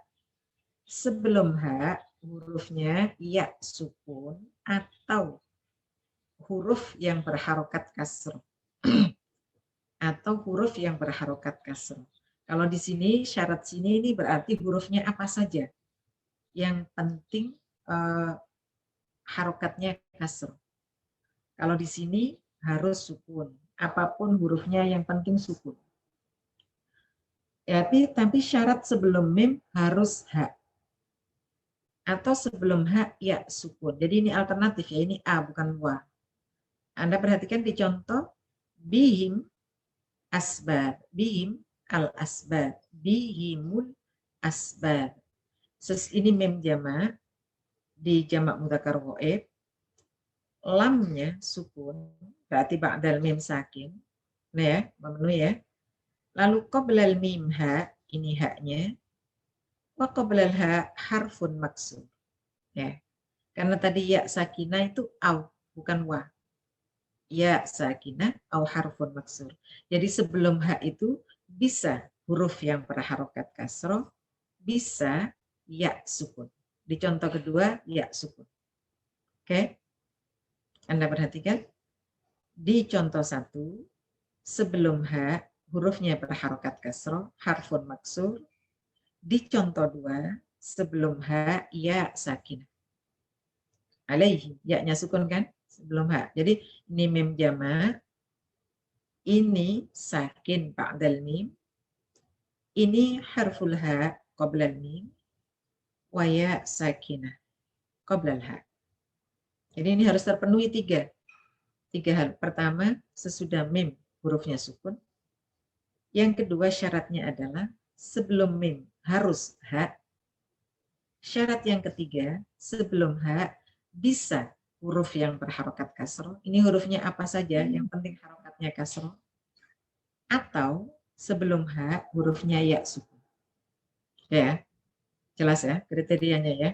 Sebelum ha hurufnya ya sukun atau huruf yang berharokat kasr atau huruf yang berharokat kasr. Kalau di sini syarat sini ini berarti hurufnya apa saja, yang penting harokatnya kasr. Kalau di sini harus sukun, apapun hurufnya yang penting sukun. Tapi syarat sebelum mim harus ha. Atau sebelum ha ya sukun. Jadi ini alternatif ya, ini a bukan wa. Anda perhatikan di contoh bihim asbab, bihim al asbab, bihimul asbab. Ini mim jamak di jamak mudzakkar ghaib, lamnya sukun, berarti ba'dal mim sakin. Nah ya, memenuhi ya. Lalu qoblal mim ha, ini haknya. Wa qoblal ha harfun maksur. Ya. Karena tadi ya sakinah itu au, bukan wa. Ya sakinah au harfun maksur. Jadi sebelum ha itu bisa huruf yang berharokat kasroh, bisa ya sukun. Di contoh kedua, ya sukun. Oke? Anda perhatikan. Di contoh 1, sebelum ha, hurufnya berharokat kasroh, harfun maksur. Di contoh 2, sebelum ha, ya sakinah. Alaihi, ya-nya sukun kan? Sebelum ha. Jadi ini mim jama, ini sakin ba'dal mim, ini harful ha qoblal mim, wa ya sakinah qoblal ha. Jadi ini harus terpenuhi 3 hal. Pertama, sesudah mim hurufnya sukun. Yang kedua syaratnya adalah sebelum mim harus ha. Syarat yang ketiga, sebelum ha bisa huruf yang berharokat kasroh. Ini hurufnya apa saja, yang penting harokatnya kasroh. Atau sebelum ha hurufnya ya sukun. Ya, jelas ya kriterianya ya.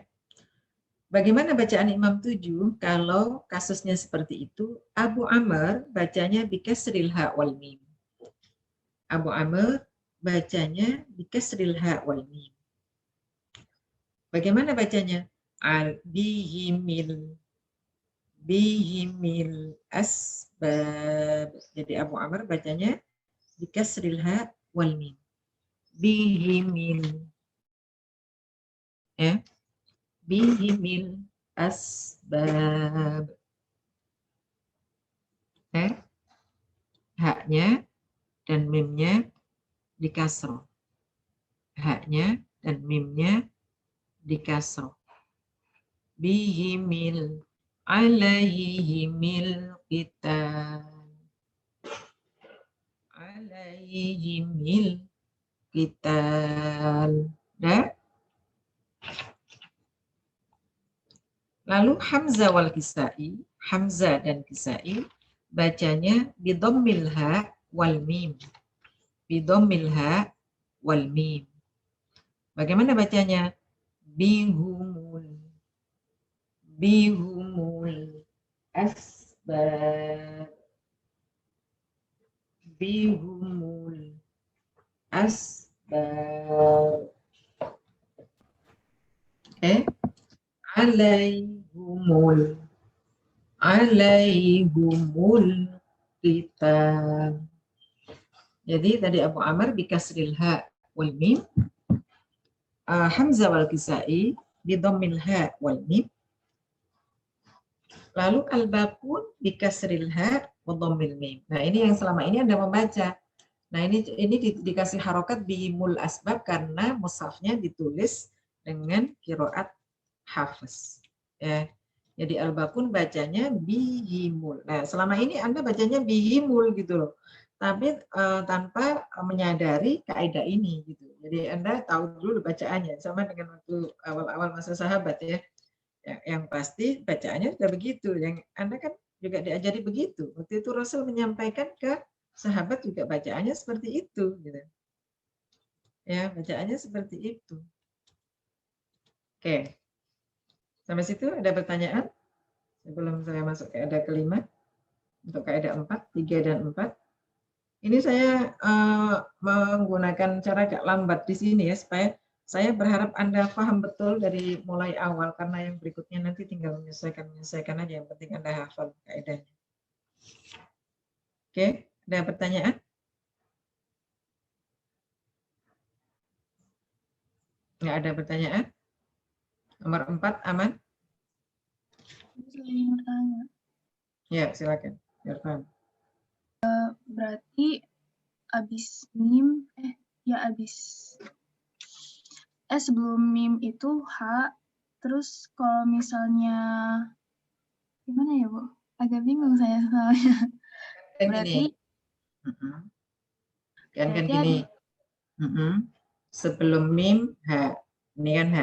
Bagaimana bacaan Imam 7 kalau kasusnya seperti itu? Abu Amr bacanya bikasril ha wal mim. Abu Amr bacanya bikasril ha wal mim. Bagaimana bacanya? Bihimil asbab. Jadi Abu Amr bacanya bikasril ha wal mim. Bihimil. Ya. Bihimil asbab. Haknya dan mimnya dikasroh. Haknya dan mimnya dikasroh. Bihimil alaihimil qital. Alaihimil qital. Dah? Lalu Hamzah wal Kisai, Hamzah dan Kisai bacanya bidommil ha wal mim. Bidommil ha wal mim. Bagaimana bacanya? Bihumul asbab. Bihumul asbab. Alaihumul qital. Jadi tadi Abu Amr bikasril ha wal mim, Hamzah wal Kisai bidommil ha wal mim. Lalu al-Baqun bikasril ha wa dhammil mim. Nah, ini yang selama ini Anda membaca. Nah, ini dikasih harokat bihimul asbab karena mushafnya ditulis dengan qiraat Hafiz. Ya. Jadi al-Baqun bacanya bihimul. Nah, selama ini Anda bacanya bihimul gitu loh. Tapi tanpa menyadari kaidah ini gitu. Jadi Anda tahu dulu bacaannya sama dengan waktu awal-awal masa sahabat ya. Yang pasti bacaannya sudah begitu. Yang Anda kan juga diajari begitu. Waktu itu Rasul menyampaikan ke sahabat juga bacaannya seperti itu gitu. Ya, bacaannya seperti itu. Oke. Sampai situ ada pertanyaan? Sebelum saya masuk ke kaidah kelima. Untuk kaidah 4, 3 dan 4. Ini saya menggunakan cara agak lambat di sini ya, supaya saya berharap Anda paham betul dari mulai awal, karena yang berikutnya nanti tinggal menyelesaikan aja, yang penting Anda hafal kaidahnya. Oke, ada pertanyaan? Nggak ada pertanyaan? Nomor 4 aman? Ya, silakan. Irfan. Berarti abis mim, sebelum mim itu H, terus kalau misalnya, gimana ya Bu? Agak bingung saya soalnya. Berarti, kan gini, sebelum mim H, ini kan H.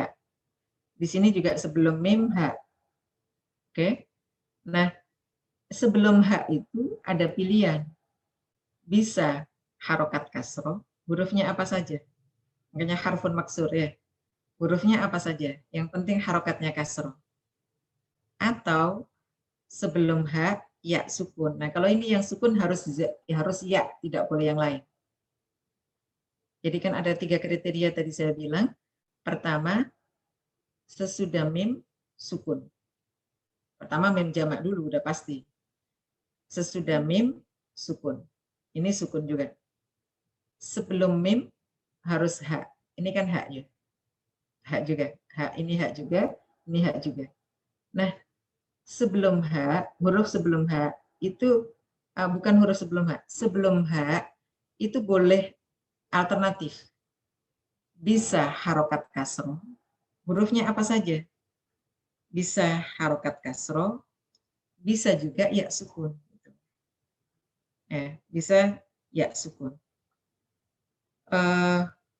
Di sini juga sebelum mim H. Oke. Nah, sebelum H itu ada pilihan. Bisa harokat kasroh, hurufnya apa saja. Makanya harfun maksur ya. Hurufnya apa saja. Yang penting harokatnya kasroh. Atau sebelum H, ya sukun. Nah, kalau ini yang sukun harus ya, tidak boleh yang lain. Jadi kan ada 3 kriteria tadi saya bilang. Pertama, sesudah mim sukun. Pertama mim jamak dulu udah pasti. Sesudah mim sukun. Ini sukun juga. Sebelum mim harus hak. Ini kan haknya. Hak juga. Hak ini hak juga, ini hak juga. Nah, sebelum hak, huruf sebelum hak itu bukan huruf sebelum hak. Sebelum hak itu boleh alternatif. Bisa harokat kasroh. Hurufnya apa saja? Bisa harokat kasroh, bisa juga ya sukun. Bisa ya sukun.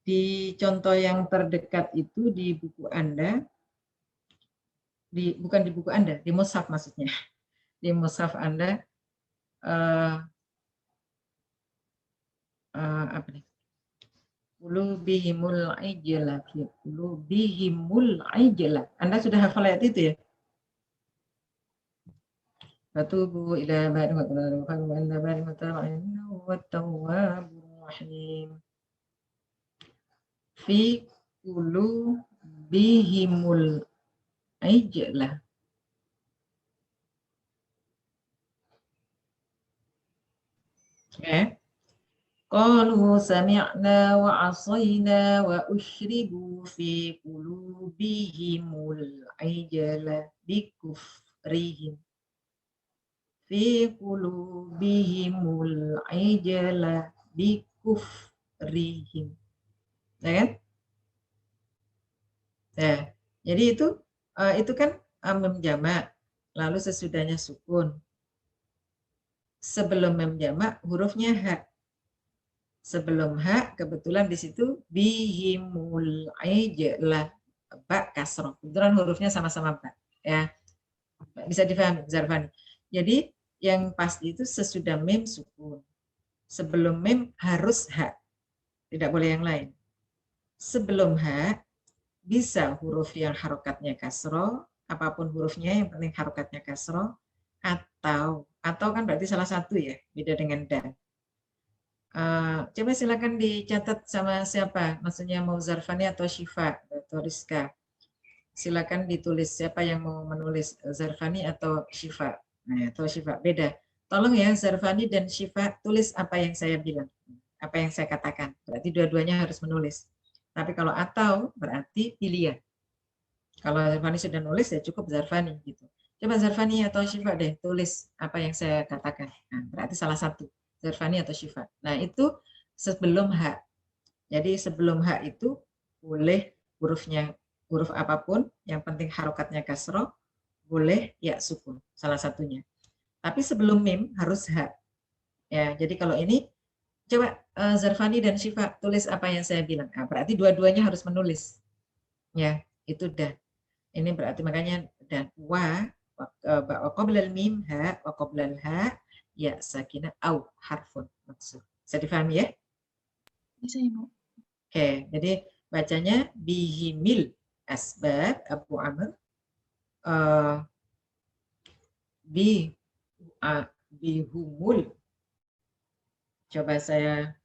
Di contoh yang terdekat itu di buku Anda, bukan di buku Anda, di mushaf maksudnya. Di mushaf Anda, apa nih? Qulubihimul ijla fi qulubihimul ijla. Anda sudah hafal ayat itu ya? Fatubu ila bari'atin wa inna bari'atan wa tawwabur rahim. Fi qulubihimul ijla. Qalu sami'na wa 'asayna wa ushribu fi qulubihimul ijla bikufrihim. Fi qulubihimul ijla bikufrihim. Ya kan? Nah, jadi itu kan mem jamak, lalu sesudahnya sukun. Sebelum mem jamak hurufnya hak. Sebelum hak kebetulan di situ bihimul ijla ba kasroh. Kebetulan hurufnya sama-sama ba, ya. Bisa difahami Zarfani. Jadi yang pasti itu sesudah mim sukun. Sebelum mim harus hak. Tidak boleh yang lain. Sebelum hak bisa huruf yang harokatnya kasroh, apapun hurufnya yang penting harokatnya kasroh, atau kan berarti salah satu ya, beda dengan dan. Coba silakan dicatat sama siapa, maksudnya mau Zarfani atau Syifa atau Rizka. Silakan ditulis siapa yang mau menulis, Zarfani atau Syifa. Nah, atau Syifa beda. Tolong ya Zarfani dan Syifa tulis apa yang saya bilang, apa yang saya katakan. Berarti dua-duanya harus menulis. Tapi kalau atau berarti pilihan. Kalau Zarfani sudah nulis ya cukup Zarfani gitu. Coba Zarfani atau Syifa deh tulis apa yang saya katakan. Nah, berarti salah satu. Zarfani atau Syifa. Nah, itu sebelum hak. Jadi sebelum hak itu boleh huruf apapun, yang penting harokatnya kasroh, boleh ya sukun, salah satunya. Tapi sebelum mim harus hak. Ya, jadi kalau ini coba Zarfani dan Syifa tulis apa yang saya bilang. Nah, berarti dua-duanya harus menulis. Ya, itu dan. Ini berarti makanya dan wa qablal mim ha wa qablal ha ya sakinah au harfun maksud. Bisa difahami ya? Bisa Ibu. Oke, jadi bacanya bihimil asbab Abu Amr, bihumul. Coba saya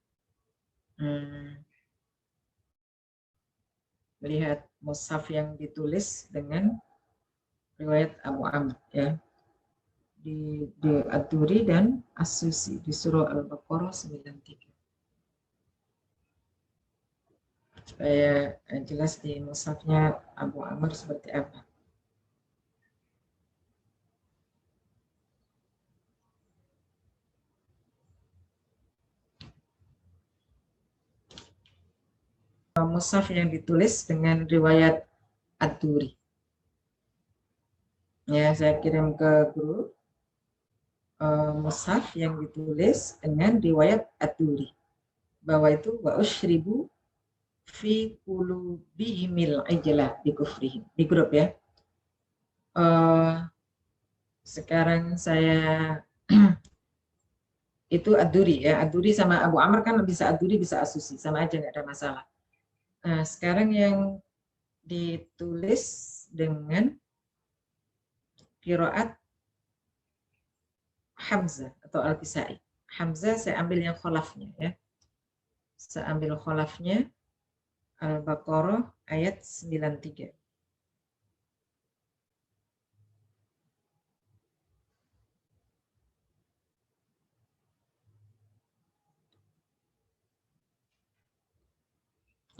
melihat mushaf yang ditulis dengan riwayat Abu Amr ya. Di Ad-Duri dan As-Susi di surah Al-Baqarah 93. Supaya jelas di mushafnya Abu Amr seperti apa. Mushaf yang ditulis dengan riwayat Ad-Duri. Ya, saya kirim ke grup. Mushaf yang ditulis dengan riwayat Ad-Duri. Bahwa itu wa usyribu fi qulubihimil ijla bi kufrihim. Di grup ya. Sekarang saya itu Ad-Duri ya. Ad-Duri sama Abu Amr kan bisa Ad-Duri bisa As-Susi, sama aja nggak ada masalah. Nah, sekarang yang ditulis dengan qiraat Hamzah atau Al-Kisai. Hamzah saya ambil yang kholafnya ya. Saya ambil kholafnya, Al-Baqarah ayat 93.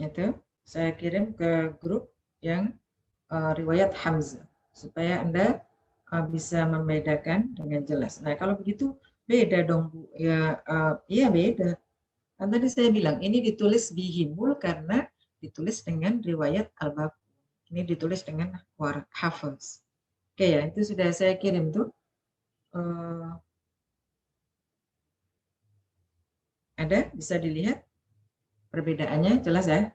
Itu saya kirim ke grup yang riwayat Hamzah supaya Anda bisa membedakan dengan jelas. Nah, kalau begitu beda dong Bu. Ya, iya beda. Kan tadi saya bilang ini ditulis bihimul karena ditulis dengan riwayat Al-Baqarah. Ini ditulis dengan Hafiz. Oke ya, itu sudah saya kirim tuh. Ada, bisa dilihat perbedaannya, jelas ya?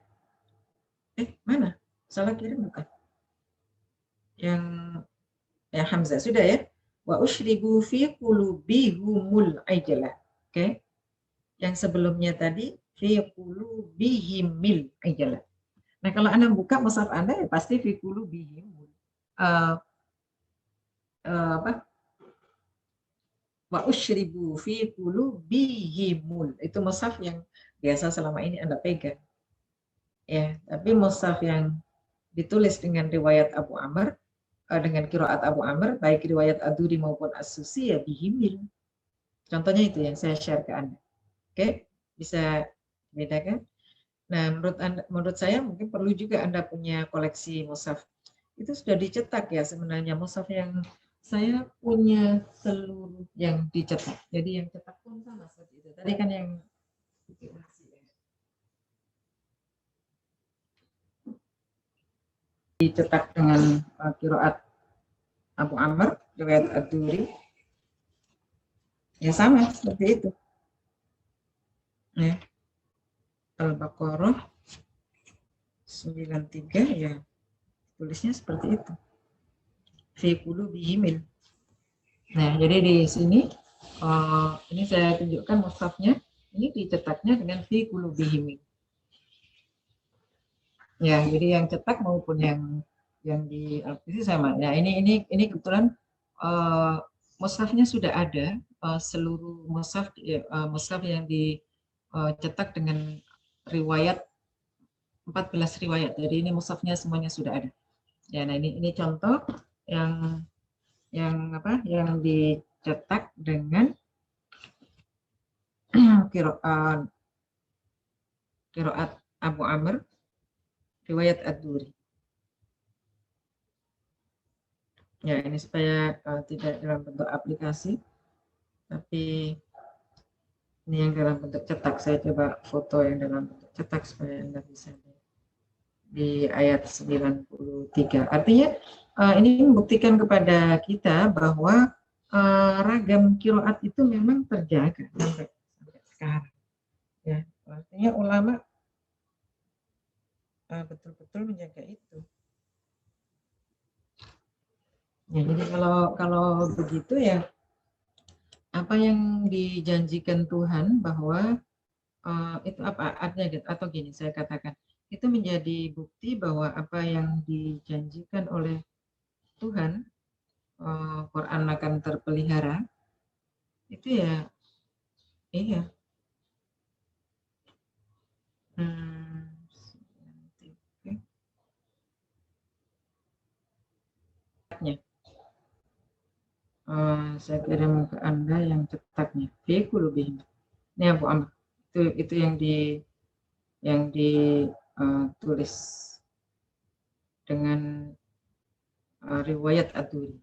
Mana? Salah kirim bukan? Yang Hamzah sudah ya? Wa usyribu fi qulubihumul ajlah. Oke. Yang sebelumnya tadi fi qulubihimil ajlah. Nah, kalau Anda buka mushaf Anda ya pasti fi qulubihimul. Apa? Wa usyribu fi qulubihimul. Itu mushaf yang biasa selama ini Anda pegang. Ya, tapi mushaf yang ditulis dengan riwayat Abu Amr, dengan qiraat Abu Amr, baik riwayat Ad-Duri maupun As-Susi ya bihimil. Contohnya itu yang saya share ke Anda. Oke, bisa bedakan. Nah, menurut saya mungkin perlu juga Anda punya koleksi mushaf. Itu sudah dicetak ya sebenarnya mushaf yang saya punya seluruh yang dicetak. Jadi yang cetak pun sama seperti itu. Tadi kan yang dicetak dengan qiraat Abu Amr, riwayat Ad-Duri. Ya sama seperti itu. Ya. Al-Baqarah 93 ya tulisnya seperti itu. Fi qulubihimil. Nah, jadi di sini ini saya tunjukkan mushafnya. Ini dicetaknya dengan fi qulubihimil. Ya, jadi yang cetak maupun yang di Al-Qur'an sama. Ya, ini kebetulan mushafnya sudah ada, seluruh mushaf yang dicetak dengan riwayat 14 riwayat. Jadi ini mushafnya semuanya sudah ada. Ya, nah ini contoh yang dicetak dengan qiraat Abu Amr riwayat Ad-Duri. Ya, ini supaya tidak dalam bentuk aplikasi, tapi ini yang dalam bentuk cetak. Saya coba foto yang dalam bentuk cetak supaya Anda bisa di ayat 93. Artinya ini membuktikan kepada kita bahwa ragam qiraat itu memang terjaga sampai sekarang. Ya, artinya ulama betul-betul menjaga itu. Ya, jadi kalau begitu ya apa yang dijanjikan Tuhan bahwa itu apa artinya atau gini saya katakan itu menjadi bukti bahwa apa yang dijanjikan oleh Tuhan Quran akan terpelihara itu ya iya. Saya kirim ke Anda yang cetaknya. Fiqulubihim. Ini Abu Amr. Itu yang ditulis dengan riwayat Ad-Duri.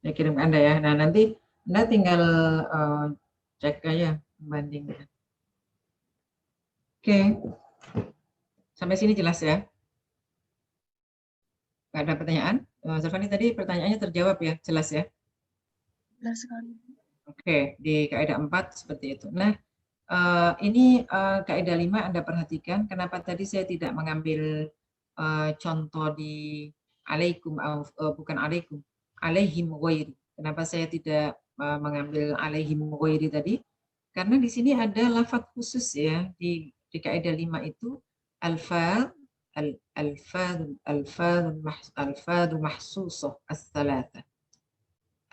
Saya kirim ke Anda ya. Nah, nanti Anda tinggal cek aja membandingkan. Oke. Sampai sini jelas ya? Nggak ada pertanyaan? Zafani tadi pertanyaannya terjawab ya, jelas ya? Jelas sekali. Oke, di kaidah 4 seperti itu. Nah, ini kaidah 5 Anda perhatikan. Kenapa tadi saya tidak mengambil contoh di alaikum, bukan alaikum, alaihim ghairi. Kenapa saya tidak mengambil alaihim ghairi tadi? Karena di sini ada lafaz khusus ya, di kaidah 5 itu alfaz الفاظ محسوسة الثلاثة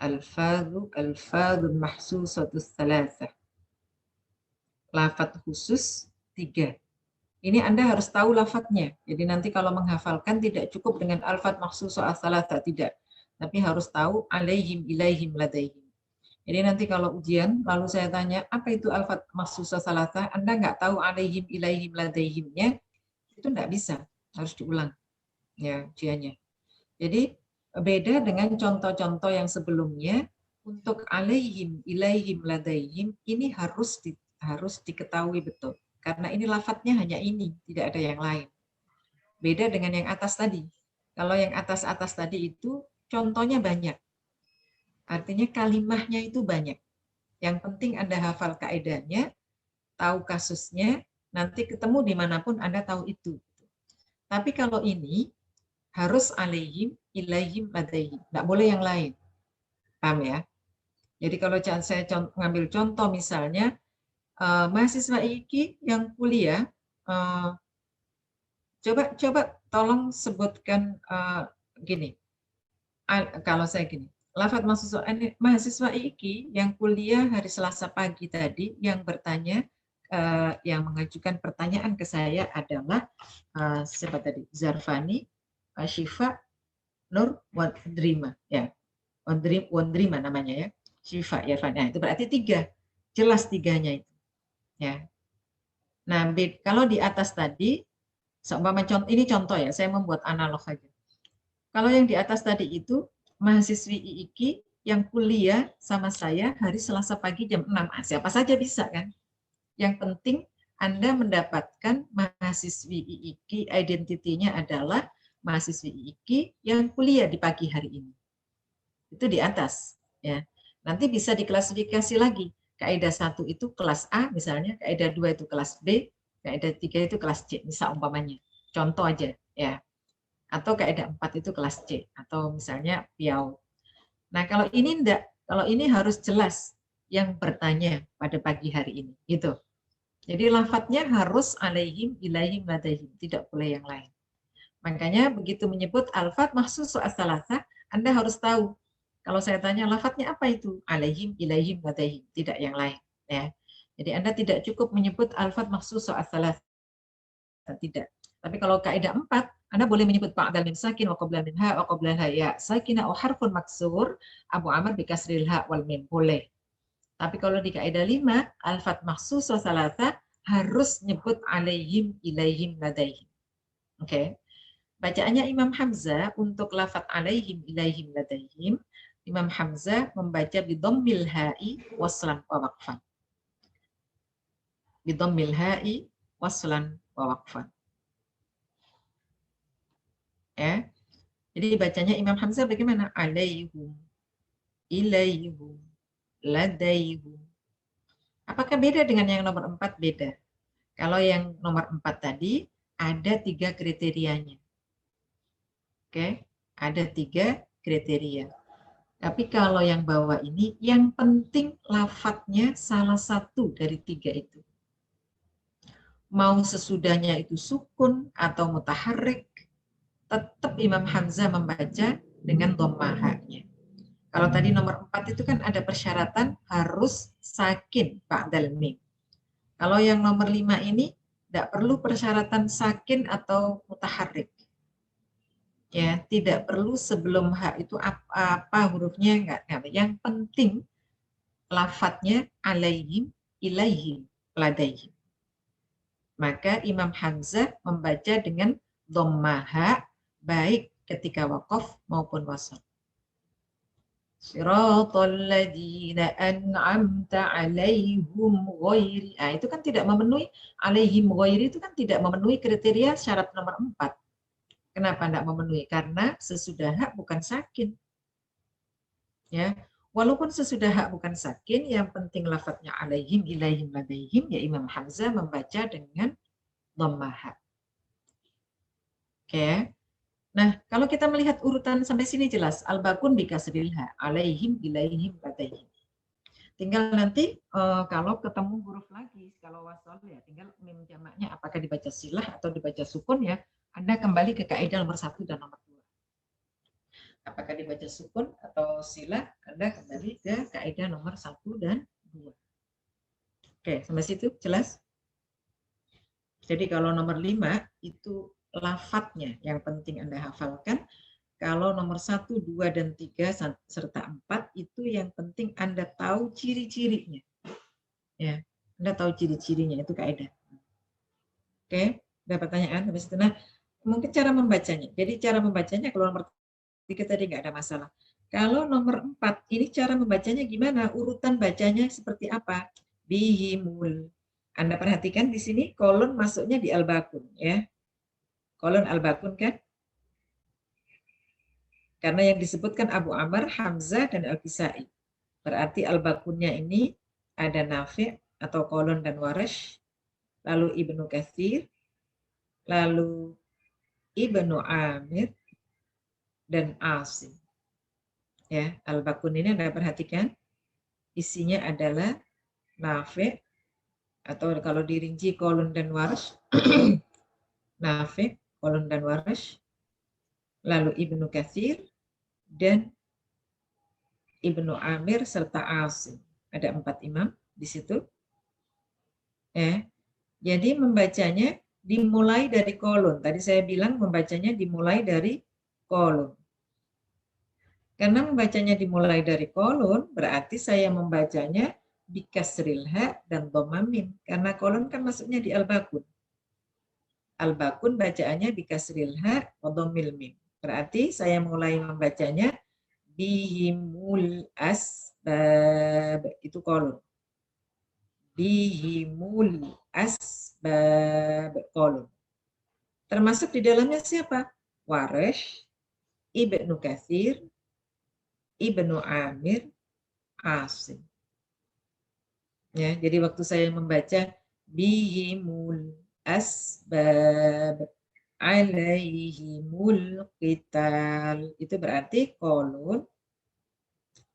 الفاظ محسوسة الثلاثة lafaz khusus 3. Ini Anda harus tahu lafadznya. Jadi nanti kalau menghafalkan tidak cukup dengan alfat makhsuso as-salasa, tidak. Tapi harus tahu alaihim, ilaihim, ladaihim. Jadi nanti kalau ujian, lalu saya tanya, apa itu alfat makhsuso as-salasa? Anda nggak tahu alaihim, ilaihim, ladaihimnya, itu nggak bisa. Harus diulang ya ujiannya. Jadi beda dengan contoh-contoh yang sebelumnya. Untuk alaihim, ilaihim, ladaihim, ini harus diketahui betul. Karena ini lafadznya hanya ini, tidak ada yang lain. Beda dengan yang atas tadi. Kalau yang atas-atas tadi itu contohnya banyak. Artinya kalimahnya itu banyak. Yang penting Anda hafal kaidahnya, tahu kasusnya, nanti ketemu dimanapun Anda tahu itu. Tapi kalau ini harus alaihim, ilaihim, ladaihim. Nggak boleh yang lain. Paham ya? Jadi kalau saya ngambil contoh misalnya, mahasiswa IKI yang kuliah, coba tolong sebutkan gini. Kalau saya gini, lafadz mahasiswa IKI yang kuliah hari Selasa pagi tadi yang bertanya, yang mengajukan pertanyaan ke saya adalah siapa tadi? Zarfani, Syifa, Nur, Wandrima, ya, Wandrima namanya ya, Syifa, ya, nah itu berarti 3, jelas 3-nya itu. Ya. Nah, kalau di atas tadi, seumpama ini contoh ya, saya membuat analog saja. Kalau yang di atas tadi itu mahasiswi IIKI yang kuliah sama saya hari Selasa pagi jam 6. Siapa saja bisa kan? Yang penting Anda mendapatkan mahasiswi IIKI, identitinya adalah mahasiswi IIKI yang kuliah di pagi hari ini. Itu di atas. Ya. Nanti bisa diklasifikasi lagi. Kaidah 1 itu kelas A misalnya, kaidah 2 itu kelas B, kaidah 3 itu kelas C, misal umpamanya. Contoh aja ya. Atau kaidah 4 itu kelas C atau misalnya Piau. Nah, kalau ini enggak, kalau ini harus jelas yang bertanya pada pagi hari ini, gitu. Jadi lafadznya harus alaihim, ilaihim, ladaihim, tidak boleh yang lain. Makanya begitu menyebut alfat makhsus as-salasa, Anda harus tahu. Kalau saya tanya lafadznya apa itu? Alaihim, ilaihim, ladaihim, tidak yang lain. Ya. Jadi Anda tidak cukup menyebut alfat makhsus as-salasa, tidak. Tapi kalau kaidah 4, Anda boleh menyebut ba'dal mim sakin wa qabla min ha wa qabla ha ya sakinah au harfun maksur Abu Amr bi kasril ha wal mim, boleh. Tapi kalau di kaidah 5, alfat makhsus as-salasa harus nyebut alaihim, ilaihim, ladaihim. Oke. Bacaannya Imam Hamzah untuk lafadz alaihim, ilaihim, ladaihim. Imam Hamzah membaca bidhammil ha'i waslan wa waqfan. Bidhammil ha'i waslan wa waqfan. Ya. Jadi bacanya Imam Hamzah bagaimana? Alaihum, ilaihum, ladaihum. Apakah beda dengan yang nomor 4? Beda. Kalau yang nomor 4 tadi ada 3 kriterianya. Oke, ada 3 kriteria. Tapi kalau yang bawah ini, yang penting lafadznya salah satu dari 3 itu. Mau sesudahnya itu sukun atau mutaharrik, tetap Imam Hamzah membaca dengan dhammah-nya. Kalau tadi nomor 4 itu kan ada persyaratan harus sakin ba'dal mim. Kalau yang nomor 5 ini tidak perlu persyaratan sakin atau mutaharrik. Ya, tidak perlu sebelum ha itu apa hurufnya enggak. Yang penting lafadznya alaihim, ilaihim, ladaihim. Maka Imam Hamzah membaca dengan dhammah ha baik ketika waqaf maupun wasal. Siratal ladzina an'amta alaihim ghairi. Itu kan tidak memenuhi, alaihim ghairi itu kan tidak memenuhi kriteria syarat nomor 4. Kenapa tidak memenuhi? Karena sesudah hak bukan sakin. Ya, walaupun sesudah hak bukan sakin, yang penting lafadznya alaihim, ilaihim, ladaihim, ya Imam Hamzah membaca dengan dhammah ha. Oke. Nah, kalau kita melihat urutan sampai sini jelas, al-bakun bi kasril ha, alaihim, ilaihim, ladaihim. Tinggal nanti kalau ketemu huruf lagi, kalau wasal ya tinggal mim jamaknya apakah dibaca silah atau dibaca sukun ya. Anda kembali ke kaidah nomor 1 dan nomor 2. Apakah dibaca sukun atau silah, Anda kembali ke kaidah nomor 1 dan 2. Oke, sampai situ jelas? Jadi kalau nomor 5 itu lafadznya yang penting Anda hafalkan. Kalau nomor 1, 2, dan 3 serta 4 itu yang penting Anda tahu ciri-cirinya. Ya, Anda tahu ciri-cirinya, itu kaidah. Oke, ada pertanyaan habis itu. Nah, mungkin cara membacanya. Jadi cara membacanya kalau nomor 3 tadi nggak ada masalah. Kalau nomor 4, ini cara membacanya gimana? Urutan bacanya seperti apa? Bihimul. Anda perhatikan di sini kolon masuknya di al-bakun, ya. Kolon al-bakun kan? Karena yang disebutkan Abu Amr, Hamzah, dan Al-Kisai. Berarti al-bakunnya ini ada Nafi' atau kolon dan Warash, lalu Ibnu Katsir, lalu Ibnu Amir, dan Asim. Ya, al-bakun ini Anda perhatikan isinya adalah Nafi' atau kalau dirinci kolon dan Warash, Nafi', kolon dan Warash, lalu Ibnu Katsir, dan Ibnu Amir serta Asim. Ada 4 imam di situ. Ya. Jadi membacanya dimulai dari kolon. Tadi saya bilang membacanya dimulai dari kolon. Karena membacanya dimulai dari kolon, berarti saya membacanya bi kasril ha dan dhamma mim. Karena kolon kan masuknya di al-bakun. Al-bakun bacaannya bi kasril ha wa dhammil mim. Berarti saya mulai membacanya bihimul asbab, itu kolon. Bihimul asbab, kolon. Termasuk di dalamnya siapa? Warash, Ibnu Katsir, Ibnu Amir, Asim. Ya, jadi waktu saya membaca bihimul asbab alaihimul qital, itu berarti kolon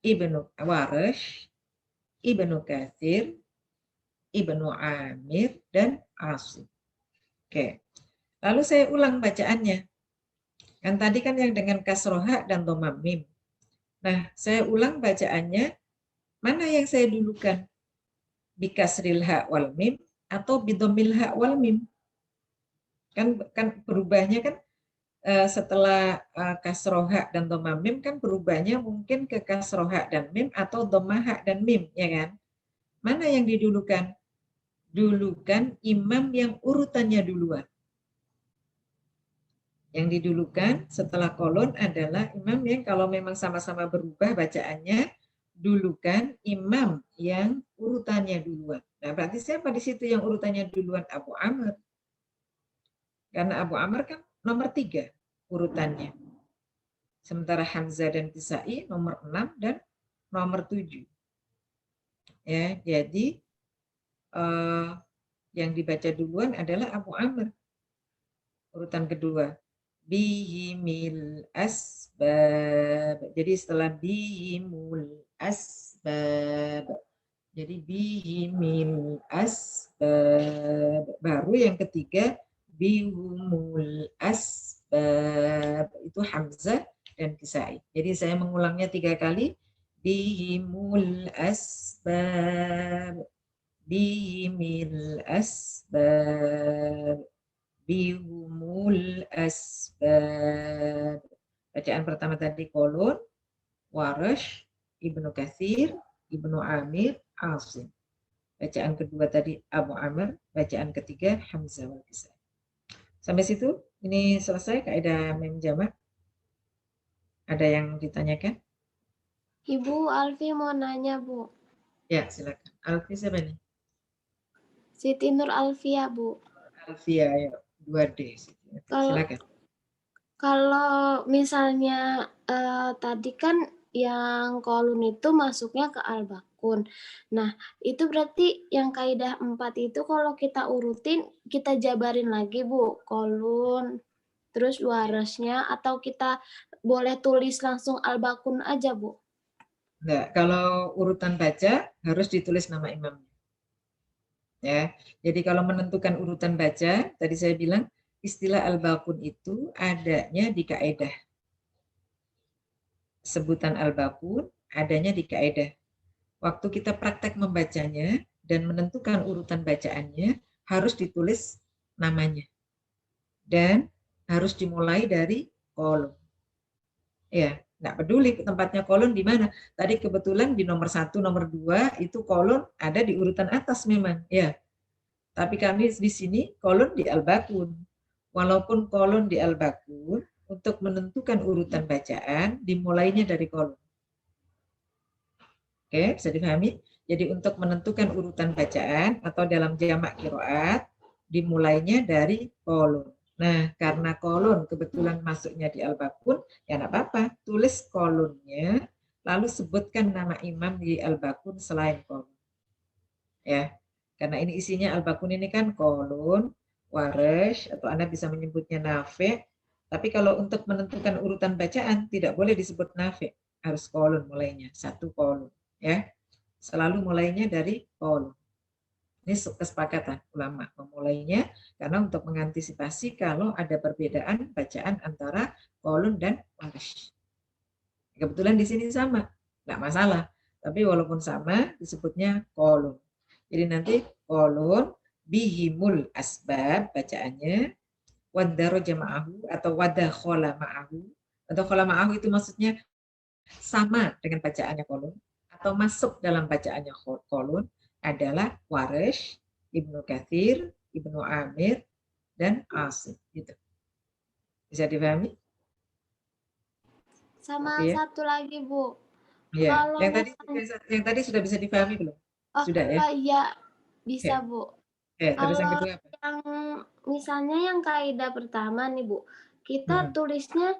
Ibnu Warash, Ibnu Katsir, Ibnu Amir, dan Asim. Oke. Lalu saya ulang bacaannya. Kan tadi kan yang dengan kasroha dan dhamma mim. Nah, saya ulang bacaannya. Mana yang saya dulukan? Bi kasril ha wal mim atau bi dhammil ha wal mim? Kan berubahnya kan setelah kasroha dan dhamma mim kan berubahnya mungkin ke kasroha dan mim atau dhamma ha dan mim, ya kan? Mana yang didulukan? Dulukan imam yang urutannya duluan. Yang didulukan setelah kolon adalah imam yang kalau memang sama-sama berubah bacaannya, dulukan imam yang urutannya duluan. Nah, berarti siapa di situ yang urutannya duluan? Abu Amr. Karena Abu Amr kan nomor 3 urutannya. Sementara Hamzah dan Kisai nomor 6 dan nomor 7. Ya, jadi yang dibaca duluan adalah Abu Amr. Urutan kedua. Bihimil asbab. Jadi setelah bihimul asbab. Jadi bihimil asbab. Baru yang ketiga bihumul asbab. Itu Hamzah dan Kisai. Jadi saya mengulangnya 3 kali. Bihimul asbab. Bihimil asbab. Bihumul asbab. Bacaan pertama tadi kolon, Warash, Ibnu Katsir, Ibnu Amir, Asim. Bacaan kedua tadi Abu Amr, bacaan ketiga Hamzah wal Kisai. Sampai situ ini selesai kaidah mim jamak. Ada yang ditanyakan? Ibu Alfi mau nanya, Bu. Ya, silakan. Alfi siapa nih? Siti Nur Alfia, Bu. Alfia, ya. 2D. Silakan. Kalau misalnya tadi kan yang kolon itu masuknya ke al-bakun. Nah, itu berarti yang kaidah 4 itu kalau kita urutin, kita jabarin lagi, Bu. Kolon, terus warasnya, atau kita boleh tulis langsung al-bakun aja, Bu? Enggak, kalau urutan baca harus ditulis nama imamnya. Ya, jadi kalau menentukan urutan baca, tadi saya bilang istilah al-bakun itu adanya di kaidah. Sebutan al-bakun adanya di kaidah. Waktu kita praktek membacanya dan menentukan urutan bacaannya harus ditulis namanya. Dan harus dimulai dari kolon. Ya, nggak peduli tempatnya kolon di mana. Tadi kebetulan di nomor 1, nomor 2 itu kolon ada di urutan atas memang. Ya, tapi kami di sini kolon di al-bakun. Walaupun kolon di al-bakun, untuk menentukan urutan bacaan dimulainya dari kolon. Oke, bisa dipahami? Jadi untuk menentukan urutan bacaan atau dalam jamak qiraat dimulainya dari kolon. Nah, karena kolon kebetulan masuknya di al-bakun, ya enggak apa-apa, tulis kolonnya, lalu sebutkan nama imam di al-bakun selain kolon. Ya, karena ini isinya al-bakun ini kan kolon, waresh, atau Anda bisa menyebutnya nafi'. Tapi kalau untuk menentukan urutan bacaan, tidak boleh disebut nafi', harus kolon mulainya, 1 kolon. Ya, selalu mulainya dari kolon. Ini kesepakatan ulama memulainya karena untuk mengantisipasi kalau ada perbedaan bacaan antara kolon dan waresh. Kebetulan di sini sama, nggak masalah. Tapi walaupun sama disebutnya kolon. Jadi nanti kolon bihimul asbab bacaannya, wadaro jama'ahu atau wadakhola ma'ahu. Wadakhola ma'ahu itu maksudnya sama dengan bacaannya kolon atau masuk dalam bacaannya kolon adalah Waresh, Ibnu Katsir, Ibnu Amir, dan Asim. Gitu. Bisa dipahami? Sama Ya. satu lagi, Bu. Ya. Kalau Yang tadi sudah bisa dipahami belum? Sudah ya? Iya, bisa, Ya. Bu. Terus yang Kalau kedua apa? yang misalnya yang kaidah pertama nih, Bu, kita tulisnya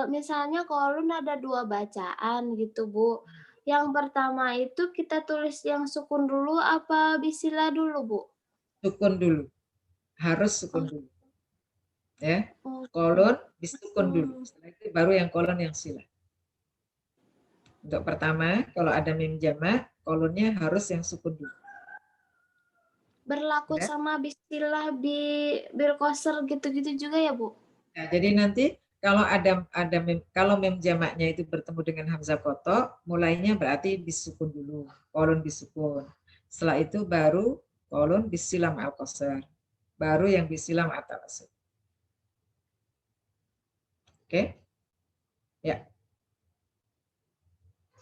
misalnya kolon ada 2 bacaan gitu, Bu. Yang pertama itu kita tulis yang sukun dulu apa bismillah dulu, Bu? Sukun dulu. Harus sukun dulu. Ya. Oh, Kolon disukun dulu. Setelah itu baru yang kolon yang sila. Untuk pertama, kalau ada mim jamak, kolonnya harus yang sukun dulu. berlaku Ya. sama bismillah bil qasr gitu-gitu juga ya, Bu? Nah, jadi nanti kalau kalau mem jamaknya itu bertemu dengan hamzah koto, mulainya berarti bisukun dulu, kolon bisukun. Setelah itu baru kolon bisilam al qasr, baru yang bisilam atal asr. Oke? Ya.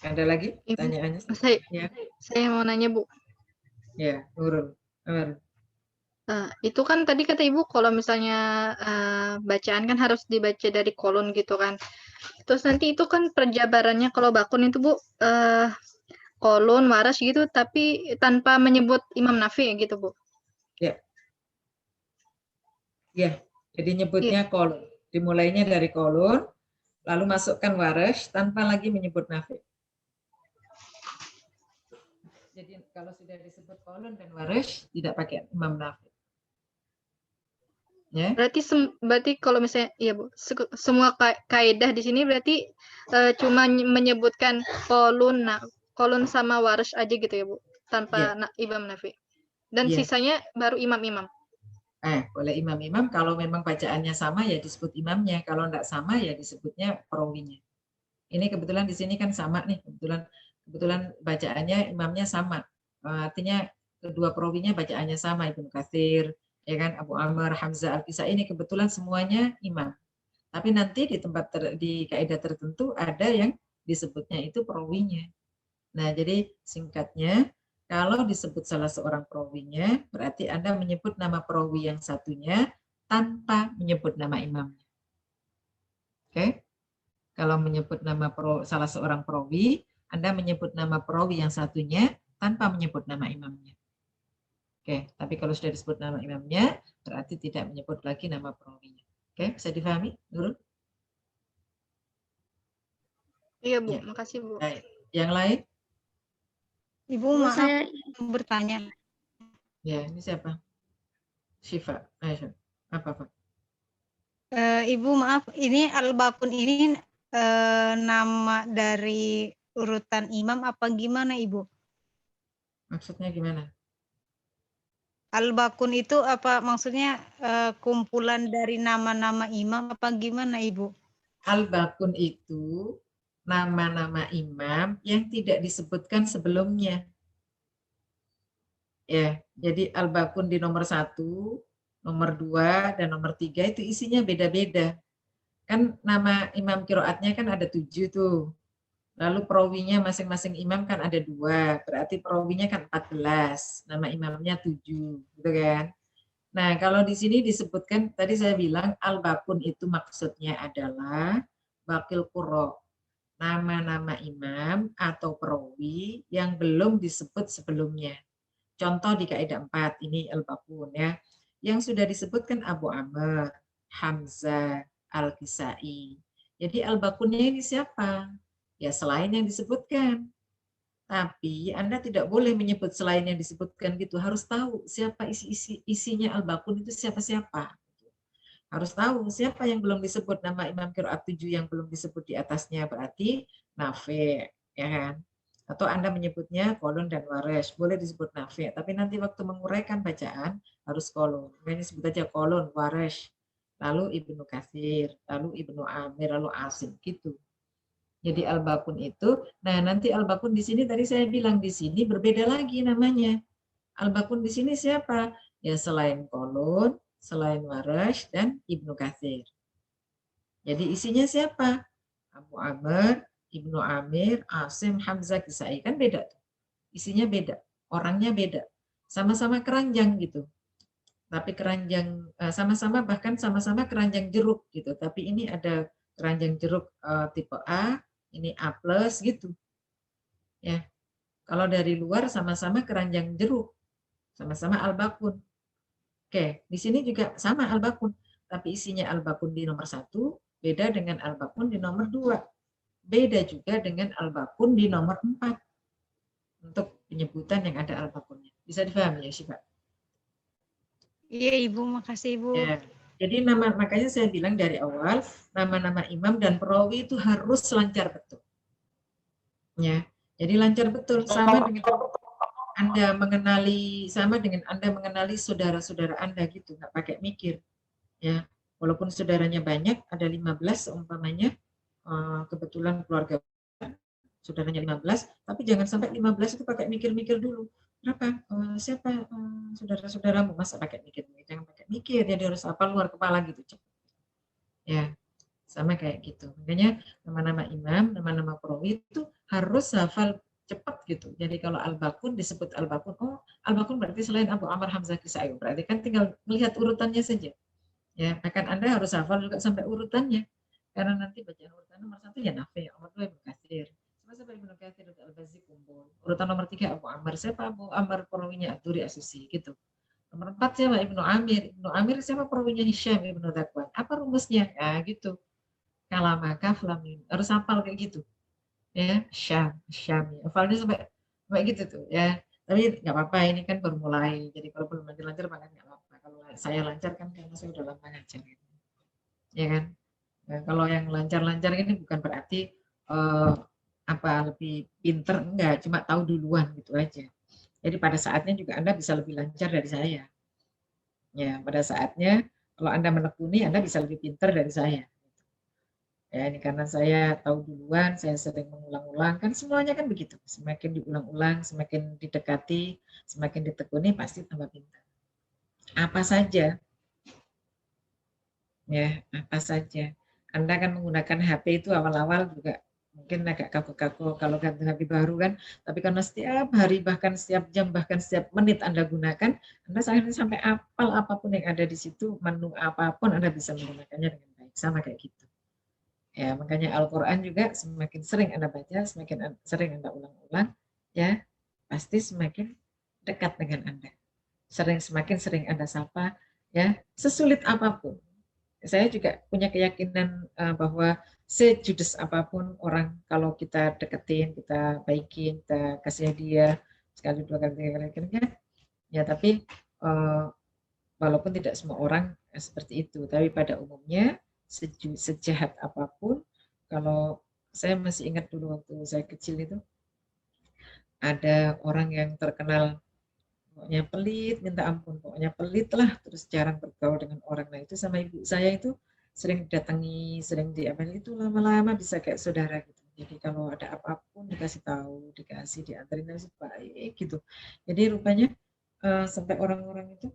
Ada lagi pertanyaannya? Saya mau nanya, Bu. Ya, Nurul. Itu kan tadi kata Ibu kalau misalnya bacaan kan harus dibaca dari kolon gitu kan. Terus nanti itu kan perjabarannya kalau bakun itu Bu kolon, waras gitu tapi tanpa menyebut Imam Nafi gitu Bu. Ya. Ya, jadi nyebutnya kolon. Dimulainya dari kolon, lalu masukkan waras tanpa lagi menyebut nafi. Jadi kalau sudah disebut kolon dan waras tidak pakai imam nafi. Ya. Berarti kalau misalnya ya Bu, semua kaidah di sini berarti cuma menyebutkan kolon sama waras aja gitu ya Bu, tanpa imam nafi. Dan sisanya baru imam-imam. Boleh imam-imam kalau memang bacaannya sama ya disebut imamnya, kalau enggak sama ya disebutnya perawinya. Ini kebetulan di sini kan sama nih, kebetulan bacaannya imamnya sama. Artinya kedua perawinya bacaannya sama, Ibnu Katsir, ya kan, Abu Amr, Hamzah, Al-Kisai ini kebetulan semuanya imam. Tapi nanti di di kaidah tertentu ada yang disebutnya itu perawinya. Nah, jadi singkatnya kalau disebut salah seorang perawinya, berarti Anda menyebut nama perawi yang satunya tanpa menyebut nama imamnya. Oke? Kalau menyebut nama salah seorang perawi, Anda menyebut nama perawi yang satunya tanpa menyebut nama imamnya. Oke, tapi kalau sudah disebut nama imamnya, berarti tidak menyebut lagi nama perawinya. Oke, bisa difahami, Nurul? Iya, Bu. Makasih, Bu. Baik. Yang lain? Ibu, maaf bertanya. Ya, ini siapa? Syifa. Apa? Ibu, maaf, ini al-bakun ini nama dari urutan imam apa gimana, Ibu? Maksudnya gimana? Al-bakun itu apa maksudnya kumpulan dari nama-nama imam apa gimana, Ibu? Al-bakun itu nama-nama imam yang tidak disebutkan sebelumnya. Ya, jadi al-bakun di nomor 1, nomor 2, dan nomor 3 itu isinya beda-beda. Kan nama imam kiroatnya kan ada 7 tuh. Lalu perawinya masing-masing imam kan ada 2, berarti perawinya kan 14, nama imamnya 7, gitu kan. Nah, kalau di sini disebutkan, tadi saya bilang al-bakun itu maksudnya adalah bakil qurra, nama-nama imam atau perawi yang belum disebut sebelumnya. Contoh di kaidah 4, ini al-bakun ya. Yang sudah disebutkan Abu Amr, Hamzah, Al-Kisai. Jadi al-bakunnya ini siapa? Ya selain yang disebutkan. Tapi Anda tidak boleh menyebut selain yang disebutkan gitu. Harus tahu siapa isinya al-bakun itu siapa-siapa. Harus tahu siapa yang belum disebut nama Imam Qiraat 7 yang belum disebut di atasnya, berarti Nafi, ya kan? Atau Anda menyebutnya kolon dan waresh, boleh disebut Nafi, tapi nanti waktu menguraikan bacaan harus kolon. Ini sebut aja kolon, waresh, lalu Ibnu Katsir, lalu Ibnu Amir, lalu Asim gitu. Jadi al-bakun itu, nah nanti al-bakun di sini tadi saya bilang di sini berbeda lagi namanya. Al-bakun di sini siapa? Ya selain kolon, selain Warash dan Ibnu Katsir. Jadi isinya siapa? Abu Amr, Ibnu Amir, Asim, Hamzah, Kisai. Kan beda tuh. Isinya beda, orangnya beda. Sama-sama keranjang gitu. Tapi keranjang sama-sama, bahkan sama-sama keranjang jeruk gitu. Tapi ini ada keranjang jeruk tipe A, ini A+ gitu. Ya. Kalau dari luar sama-sama keranjang jeruk. Sama-sama al-bakun. Oke, di sini juga sama al-bakun, tapi isinya al-bakun di nomor 1 beda dengan al-bakun di nomor 2. Beda juga dengan al-bakun di nomor 4. Untuk penyebutan yang ada al-bakunnya. Bisa dipahami ya, Syifa? Iya, Ibu. Makasih, Ibu. Ya. Jadi makanya saya bilang dari awal, nama-nama imam dan perawi itu harus lancar betul. Ya. Jadi lancar betul, sama dengan Anda mengenali, sama dengan Anda mengenali saudara-saudara Anda gitu, nggak pakai mikir. Ya, walaupun saudaranya banyak, ada 15 umpamanya, kebetulan keluarga saudaranya 15, tapi jangan sampai 15 itu pakai mikir-mikir dulu. Berapa? Siapa saudara-saudaramu? Masa pakai mikir? Jangan pakai mikir, jadi harus hafal luar kepala gitu. Ya, sama kayak gitu. Makanya nama-nama imam, nama-nama perawi itu harus hafal cepat gitu. Jadi kalau al-bakun disebut al-bakun, oh al-bakun berarti selain Abu Amr, Hamzah, Kisai, berarti kan tinggal melihat urutannya saja. Ya, bahkan Anda harus hafal juga sampai urutannya. Karena nanti bacaan urutan nomor 1 ya Nafi, nomor 2 Ibnu Katsir. Sampai Ibnu Katsir Al-Bazzi kumpul. Urutan nomor 3 Abu Amr, siapa Abu Amr perawinya At-Turi As-Susi gitu. Nomor 4 siapa Ibnu Amir. Ibnu Amir siapa perawinya Hisham Ibnu Dzakwan. Apa rumusnya? Ya gitu. Kalama, kaf, lam, mim. Harus hafal kayak gitu. Ya, Syam. Hafalnya sampai gitu tuh ya. Tapi nggak apa-apa, ini kan baru mulai. Jadi kalau belum lancar maka nggak apa-apa. Kalau saya lancar kan karena saya udah lama ngajar gitu. Ya kan? Nah, kalau yang lancar-lancar ini bukan berarti lebih pinter, enggak, cuma tahu duluan gitu aja. Jadi pada saatnya juga Anda bisa lebih lancar dari saya. Ya, pada saatnya kalau Anda menekuni, Anda bisa lebih pinter dari saya. Ya, ini karena saya tahu duluan, saya sering mengulang-ulang, kan semuanya kan begitu. Semakin diulang-ulang, semakin didekati, semakin ditekuni, pasti tambah pintar. Apa saja, ya, apa saja. Anda kan menggunakan HP itu awal-awal juga mungkin agak kaku-kaku kalau ganti HP baru kan, tapi karena setiap hari, bahkan setiap jam, bahkan setiap menit Anda gunakan, Anda sampai apal apapun yang ada di situ, menu apapun Anda bisa menggunakannya dengan baik, sama kayak gitu. Ya, makanya Al-Quran juga semakin sering Anda baca, semakin sering Anda ulang-ulang, ya pasti semakin dekat dengan Anda. Semakin sering Anda sapa, ya sesulit apapun. Saya juga punya keyakinan bahwa sejudes apapun orang, kalau kita deketin, kita baikin, kita kasih hadiah sekali, dua kali, tiga kali, ya tapi walaupun tidak semua orang seperti itu, tapi pada umumnya sejahat apapun, kalau saya masih ingat dulu waktu saya kecil itu ada orang yang terkenal pokoknya pelit, minta ampun, pokoknya pelit lah, terus jarang bergaul dengan orang. Nah itu sama ibu saya itu sering datangi, sering itu lama-lama bisa kayak saudara gitu. Jadi kalau ada apapun dikasih tahu, dikasih diantarin, baik gitu. Jadi rupanya sampai orang-orang itu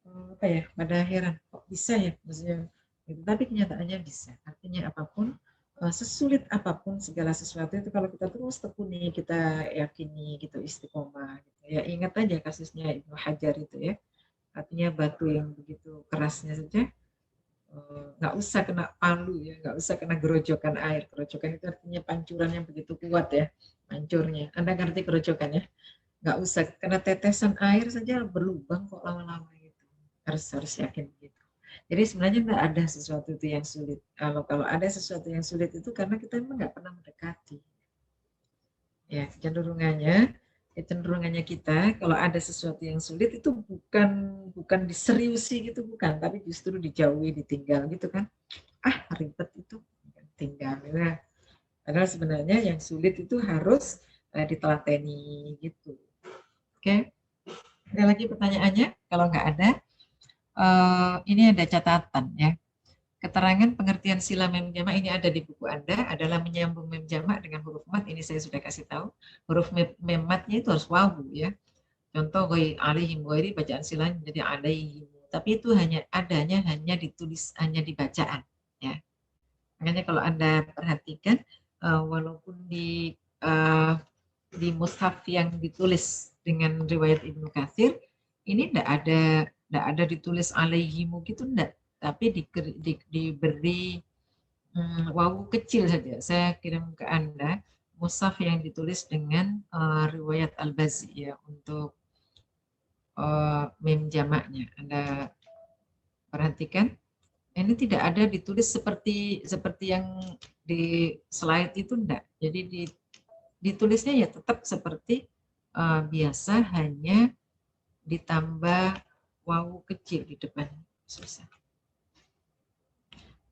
apa ya, pada heran kok bisa ya, maksudnya gitu. Tapi kenyataannya bisa. Artinya apapun, sesulit apapun segala sesuatu itu kalau kita terus tekuni, kita yakini gitu, istiqomah gitu ya. Ingat aja kasusnya Ibnu Hajar itu ya. Artinya batu yang begitu kerasnya saja nggak usah kena palu ya, nggak usah kena gerojokan air. Gerojokan itu artinya pancuran yang begitu kuat ya, hancurnya. Anda ngerti gerojokan ya? Nggak usah kena tetesan air saja berlubang kok lama-lama gitu. Harus yakin gitu. Jadi sebenarnya nggak ada sesuatu itu yang sulit. Kalau ada sesuatu yang sulit itu karena kita memang nggak pernah mendekati. Ya, kecenderungannya kita kalau ada sesuatu yang sulit itu bukan diseriusi gitu, bukan, tapi justru dijauhi, ditinggal gitu kan. Ribet itu, tinggal. Nah, padahal sebenarnya yang sulit itu harus ditelateni gitu. Oke. Ada lagi pertanyaannya? Kalau nggak ada, ini ada catatan ya. Keterangan pengertian sila mem jamak ini ada di buku Anda, adalah menyambung mem jamak dengan huruf mat. Ini saya sudah kasih tahu. Huruf mem matnya itu harus wawu ya. Contoh alaihim ghairi, bacaan silanya menjadi alaihim. Tapi itu hanya ditulis, hanya di bacaan ya. Makanya kalau Anda perhatikan, walaupun di mushaf yang ditulis dengan riwayat Ibnu Katsir, ini tidak ada ditulis alaihimu gitu, enggak. Tapi diberi wawu kecil saja. Saya kirim ke Anda mushaf yang ditulis dengan riwayat Al-Bazzi ya, untuk mem jamaknya. Anda perhatikan, ini tidak ada ditulis seperti yang di slide itu, enggak. Jadi ditulisnya ya tetap seperti biasa, hanya ditambah wawu kecil di depan. Susah.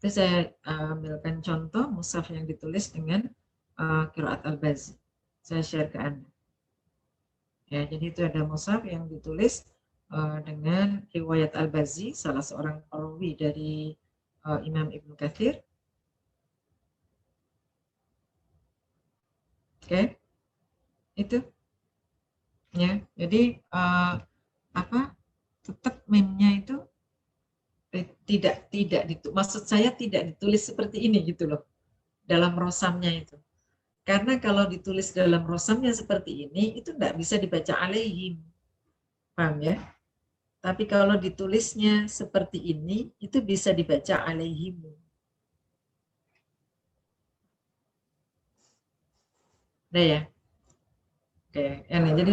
Itu saya ambilkan contoh mushaf yang ditulis dengan qiraat Al-Bazzi. Saya share ke Anda. Ya, jadi itu ada mushaf yang ditulis dengan riwayat Al-Bazzi, salah seorang perawi dari Imam Ibnu Katsir. Oke. Itu. Ya, jadi tetap memnya itu maksud saya tidak ditulis seperti ini gitu loh dalam rosamnya itu. Karena kalau ditulis dalam rosamnya seperti ini itu tidak bisa dibaca alaihim, paham ya? Tapi kalau ditulisnya seperti ini itu bisa dibaca alaihim. Nah ya. Oke, ya, jadi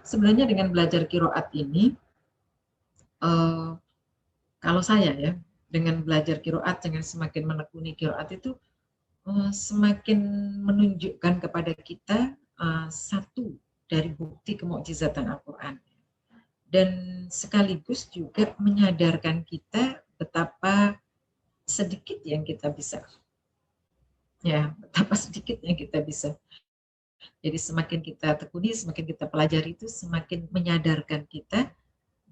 sebenarnya dengan belajar qiraat ini, kalau saya ya, dengan belajar qiraat, dengan semakin menekuni qiraat itu semakin menunjukkan kepada kita satu dari bukti kemukjizatan Al-Quran, dan sekaligus juga menyadarkan kita betapa sedikit yang kita bisa, ya, betapa sedikit yang kita bisa. Jadi semakin kita tekuni, semakin kita pelajari itu semakin menyadarkan kita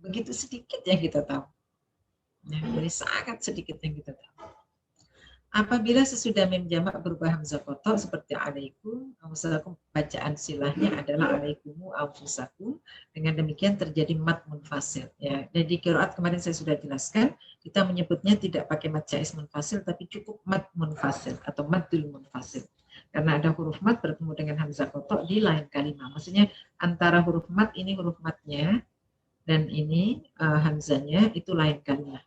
begitu sedikit yang kita tahu. Ya, jadi sangat sedikit yang kita tahu. Apabila sesudah mem jamak berubah hamzah kotok seperti alaikum, bacaan silahnya adalah alaikumu anfusakum. Dengan demikian terjadi mad munfasil. Ya, jadi qiraat kemarin saya sudah jelaskan, kita menyebutnya tidak pakai mad jaiz munfasil, tapi cukup mad munfasil atau maddul munfasil. Karena ada huruf mad bertemu dengan hamzah kotok di lain kalimat. Maksudnya antara huruf mad, ini huruf madnya, dan ini hamzahnya itu lain kalimat.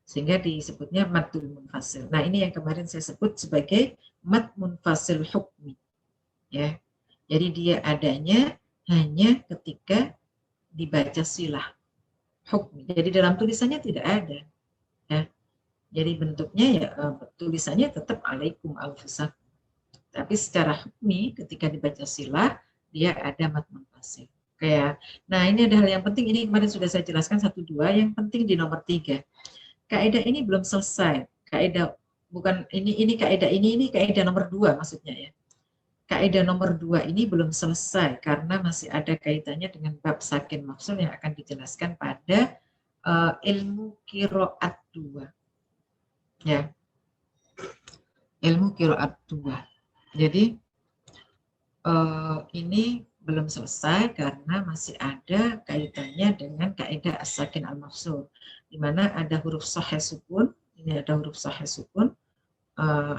Sehingga disebutnya maddul munfasil. Nah, ini yang kemarin saya sebut sebagai mad munfasil hukmi. Ya. Jadi dia adanya hanya ketika dibaca silah hukmi. Jadi dalam tulisannya tidak ada. Ya. Jadi bentuknya ya tulisannya tetap alaikum anfusakum. Tapi secara hukmi ketika dibaca silah dia ada mad munfasil. Kayak, nah ini ada hal yang penting, ini kemarin sudah saya jelaskan 1-2, yang penting di nomor 3. Kaidah ini belum selesai. Kaidah bukan ini kaidah ini kaidah nomor 2 maksudnya ya. Kaidah nomor 2 ini belum selesai karena masih ada kaitannya dengan bab sakin mafsul yang akan dijelaskan pada ilmu qiraat 2. Ya. Ilmu qiraat 2. Jadi ini belum selesai karena masih ada kaitannya dengan kaidah as-sakin al-mafsur, di mana ada huruf sahih sukun, ini ada huruf sahih sukun,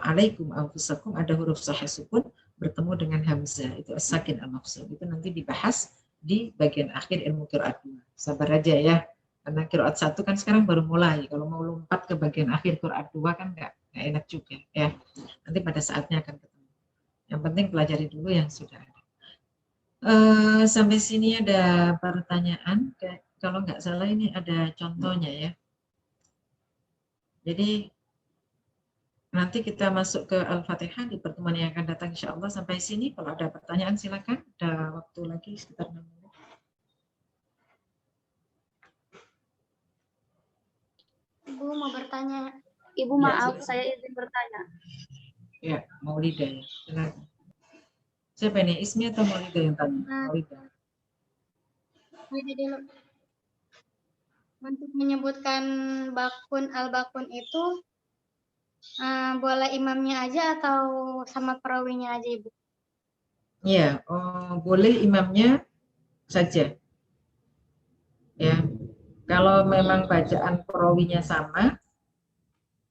alaikum anfusakum ada huruf sahih sukun bertemu dengan hamzah, itu as-sakin al-mafsur. Itu nanti dibahas di bagian akhir ilmu qiraat 2. Sabar aja ya, karena qiraat 1 kan sekarang baru mulai. Kalau mau lompat ke bagian akhir qiraat 2 kan nggak enak juga ya. Nanti pada saatnya akan ketemu. Yang penting pelajari dulu yang sudah ada. Sampai sini ada pertanyaan. Kalau nggak salah ini ada contohnya ya. Jadi nanti kita masuk ke Al-Fatihah di pertemuan yang akan datang insya Allah. Sampai sini kalau ada pertanyaan silakan. Ada waktu lagi sekitar 6 menit. Ibu mau bertanya. Ibu Ya, maaf, silakan. saya izin bertanya. Ya, Maulidah ya. Silakan. Siapa ini? Ismi atau Maulidah yang tanya? Maulidah. Jadi untuk menyebutkan bakun al-bakun itu boleh imamnya aja atau sama perawinya aja, Ibu? Ya, boleh imamnya saja. Ya, kalau memang bacaan perawinya sama,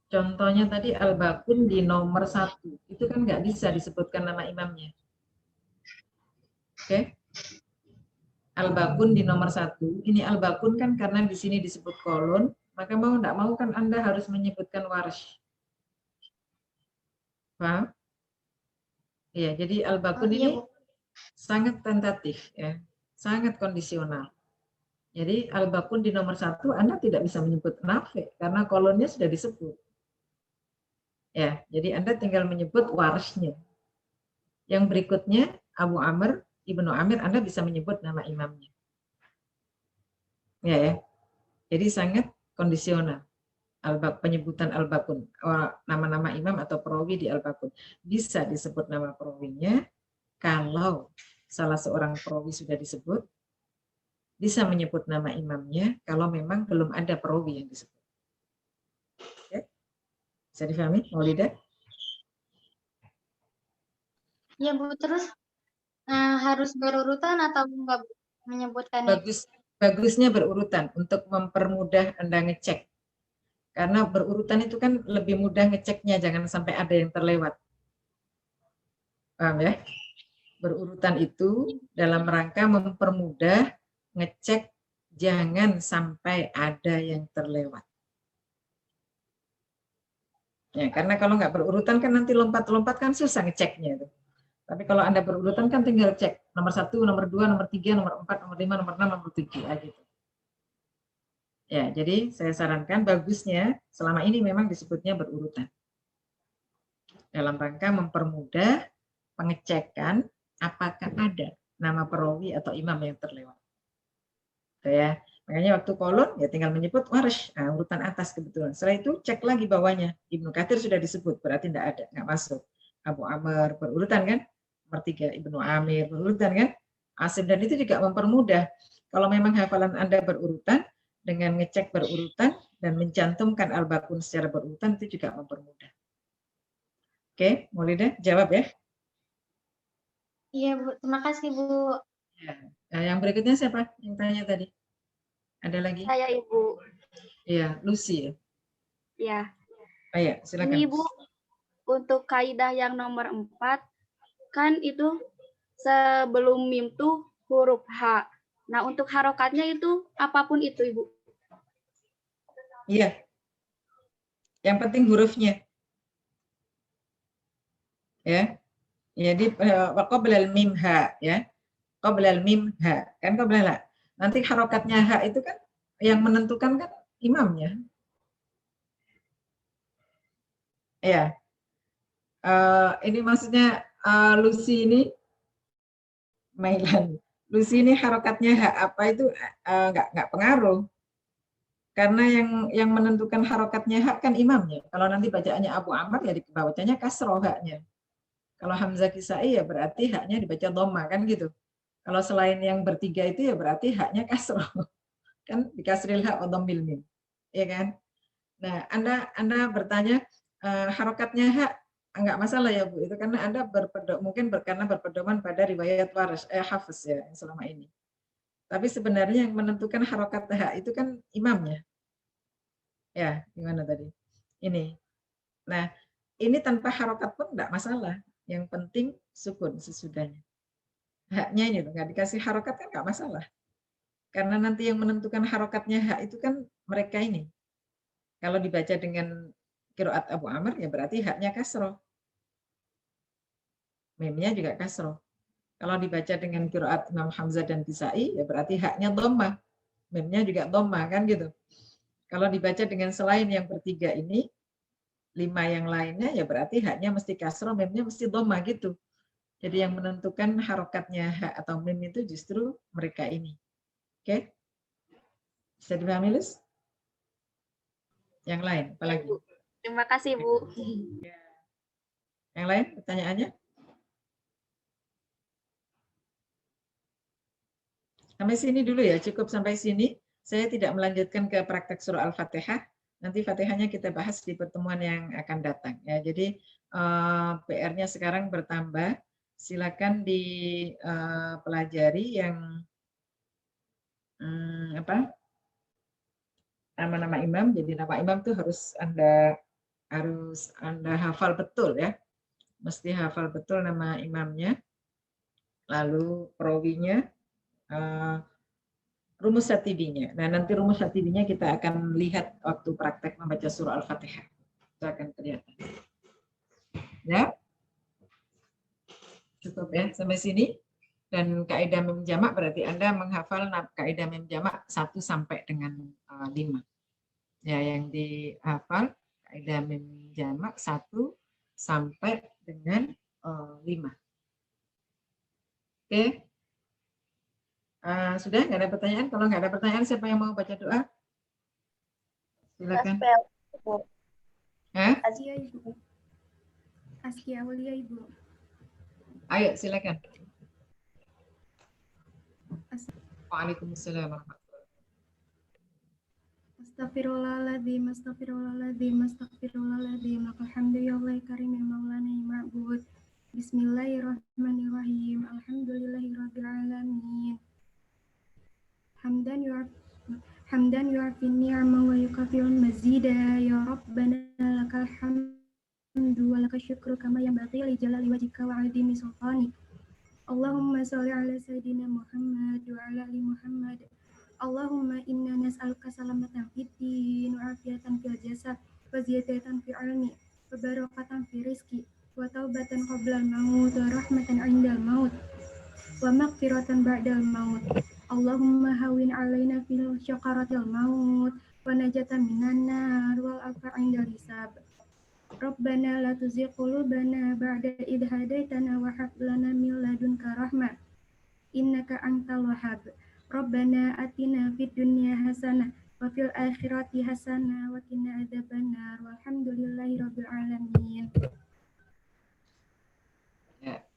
contohnya tadi al-bakun di nomor 1, itu kan nggak bisa disebutkan nama imamnya. Oke? Al-bakun di nomor 1, ini al-bakun kan karena di sini disebut kolon, maka mau nggak mau kan Anda harus menyebutkan warsy. Paham? Ya, jadi al-bakun iya, ini Bu. sangat tentatif ya, sangat kondisional. Jadi al-bakun di nomor 1 Anda tidak bisa menyebut nafi karena kolonnya sudah disebut. Ya, jadi Anda tinggal menyebut warsnya. Yang berikutnya Abu Amr, Ibnu Amir, Anda bisa menyebut nama imamnya. Ya. Jadi sangat kondisional. Penyebutan al-bakun, nama-nama imam atau perawi di al-bakun. Bisa disebut nama perawinya kalau salah seorang perawi sudah disebut, bisa menyebut nama imamnya kalau memang belum ada perawi yang disebut. Oke? Bisa difahami, Maulidah? Iya, Bu. Terus harus berurutan atau enggak menyebutkannya? Bagusnya berurutan untuk mempermudah Anda ngecek. Karena berurutan itu kan lebih mudah ngeceknya, jangan sampai ada yang terlewat. Paham ya? Berurutan itu dalam rangka mempermudah ngecek, jangan sampai ada yang terlewat. Ya, karena kalau nggak berurutan kan nanti lompat-lompat kan susah ngeceknya. Tapi kalau Anda berurutan kan tinggal cek nomor 1, nomor 2, nomor 3, nomor 4, nomor 5, nomor 6, nomor 7 gitu. Ya, jadi saya sarankan bagusnya selama ini memang disebutnya berurutan. Dalam rangka mempermudah pengecekan apakah ada nama perawi atau imam yang terlewat. Ya, makanya waktu kolon ya tinggal menyebut warsy, urutan atas kebetulan. Setelah itu cek lagi bawahnya. Ibnu Katsir sudah disebut, berarti tidak ada, nggak masuk. Abu Amr berurutan kan? Nomor 3 Ibnu Amir berurutan kan? Asim, dan itu juga mempermudah. Kalau memang hafalan Anda berurutan, dengan ngecek berurutan dan mencantumkan al-bakun secara berurutan itu juga mempermudah. Oke, Maulidah jawab ya? Iya, Bu. Terima kasih, Bu. Ya. Nah, yang berikutnya siapa yang tanya tadi? Ada lagi? Saya, Ibu. Iya, Lucy ya. Ya. Ayo, silakan. Ini, Bu, untuk kaidah yang nomor 4, kan itu sebelum mim tuh huruf H. Nah, untuk harokatnya itu apapun itu, Ibu. Iya. Yang penting hurufnya. Ya. Jadi qablal mim ha ya. Qablal mim ha. Kan qablal ha. Nanti harokatnya ha itu kan yang menentukan kan imamnya. Ya. Ini maksudnya Lucy ini Mailan. Lucy ini harokatnya ha apa itu nggak pengaruh. Karena yang menentukan harokatnya hak kan imamnya. Kalau nanti bacaannya Abu Amr ya dibacanya kasroh haknya. Kalau Hamzah Kisai ya berarti haknya dibaca dhamma kan gitu. Kalau selain yang bertiga itu ya berarti haknya kasroh. Kan dikasril hak atau dhammil mim. Ya kan? Nah, Anda bertanya harokatnya hak enggak masalah ya Bu, itu karena Anda mungkin karena berpedoman pada riwayat Warash, Hafiz ya yang selama ini. Tapi sebenarnya yang menentukan harokat H itu kan imamnya. Ya, gimana tadi? Ini. Nah, ini tanpa harokat pun enggak masalah. Yang penting sukun sesudahnya. Haknya ini tuh, nggak dikasih harokat kan nggak masalah. Karena nanti yang menentukan harokatnya hak itu kan mereka ini. Kalau dibaca dengan qiraat Abu Amr ya berarti haknya kasroh. Memnya juga kasroh. Kalau dibaca dengan qiraat Imam Hamzah dan Kisai ya berarti haknya dhammah. Memnya juga dhammah kan gitu. Kalau dibaca dengan selain yang bertiga ini, 5 yang lainnya ya berarti haknya mesti kasroh, memnya mesti dhammah gitu. Jadi yang menentukan harokatnya hak atau mem itu justru mereka ini. Oke? Bisa dipahami, Lus? Yang lain, apalagi? Terima kasih, Bu. Yang lain pertanyaannya? Sampai sini dulu ya, cukup sampai sini. Saya tidak melanjutkan ke praktek surah Al-Fatihah. Nanti Fatihahnya kita bahas di pertemuan yang akan datang. Ya, jadi PR-nya sekarang bertambah. Silakan dipelajari yang nama-nama imam. Jadi nama imam itu harus Anda hafal betul ya. Mesti hafal betul nama imamnya. Lalu perawinya, rumus satibinya. Nah, nanti rumus satibinya kita akan lihat waktu praktek membaca surah Al-Fatihah. Itu akan kelihatan. Ya. Cukup ya sampai sini. Dan kaidah mem jamak berarti Anda menghafal kaidah mem jamak 1 sampai dengan 5. Ya, yang dihafal kaidah mem jamak 1 sampai dengan 5. Oke. Sudah nggak ada pertanyaan? Kalau nggak ada pertanyaan, siapa yang mau baca doa? Silakan. Askia, Ibu. Askia Aulia, Ibu. Ayo, silakan. Waalaikumsalam warahmatullahi Astaghfirullahaladzim, astaghfirullahaladzim, astaghfirullahaladzim. Alhamdulillahi karim maulana ma'bud. Bismillahirrahmanirrahim. Alhamdulillahirabbil alamin. Hamdan yu'afin ni'ama wa yukafirun mazida. Ya Rabbana lakal hamdu wa lakal syukru kama yanbaghi li jalali wajhika wa 'azimi sultanik. Allahumma sholli ala sayyidina Muhammad wa ala ali Muhammad. Allahumma inna nas'aluka salamatan fid din wa afiyatan fil jasad wa ziyadatan fil ilmi wa barakatan fil rizqi wa taubatan qablal maut wa rahmatan 'indal maut wa maghfiratan ba'dal maut. Allahumma hawin 'alaina fil syaqaratil maut wa najatan minan nar wal afa 'indal hisab. Rabbana la tuzigh qulubana ba'da idh hadaitana wa hab lana min ladunka rahmah innaka antal wahhab. Rabbana atina fid dunya hasanah wa fil akhirati hasanah wa qina adzabannar. Walhamdulillahirabbil alamin. Ya.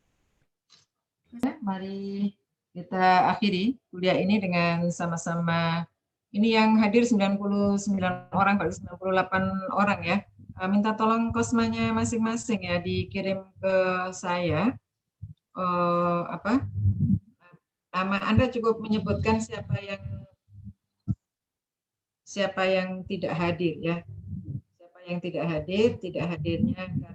Mari kita akhiri kuliah ini dengan sama-sama. Ini yang hadir 99 orang, 98 orang ya. Minta tolong kosmanya masing-masing ya dikirim ke saya. Nama Anda cukup menyebutkan siapa yang tidak hadir ya. Siapa yang tidak hadir, tidak hadirnya karena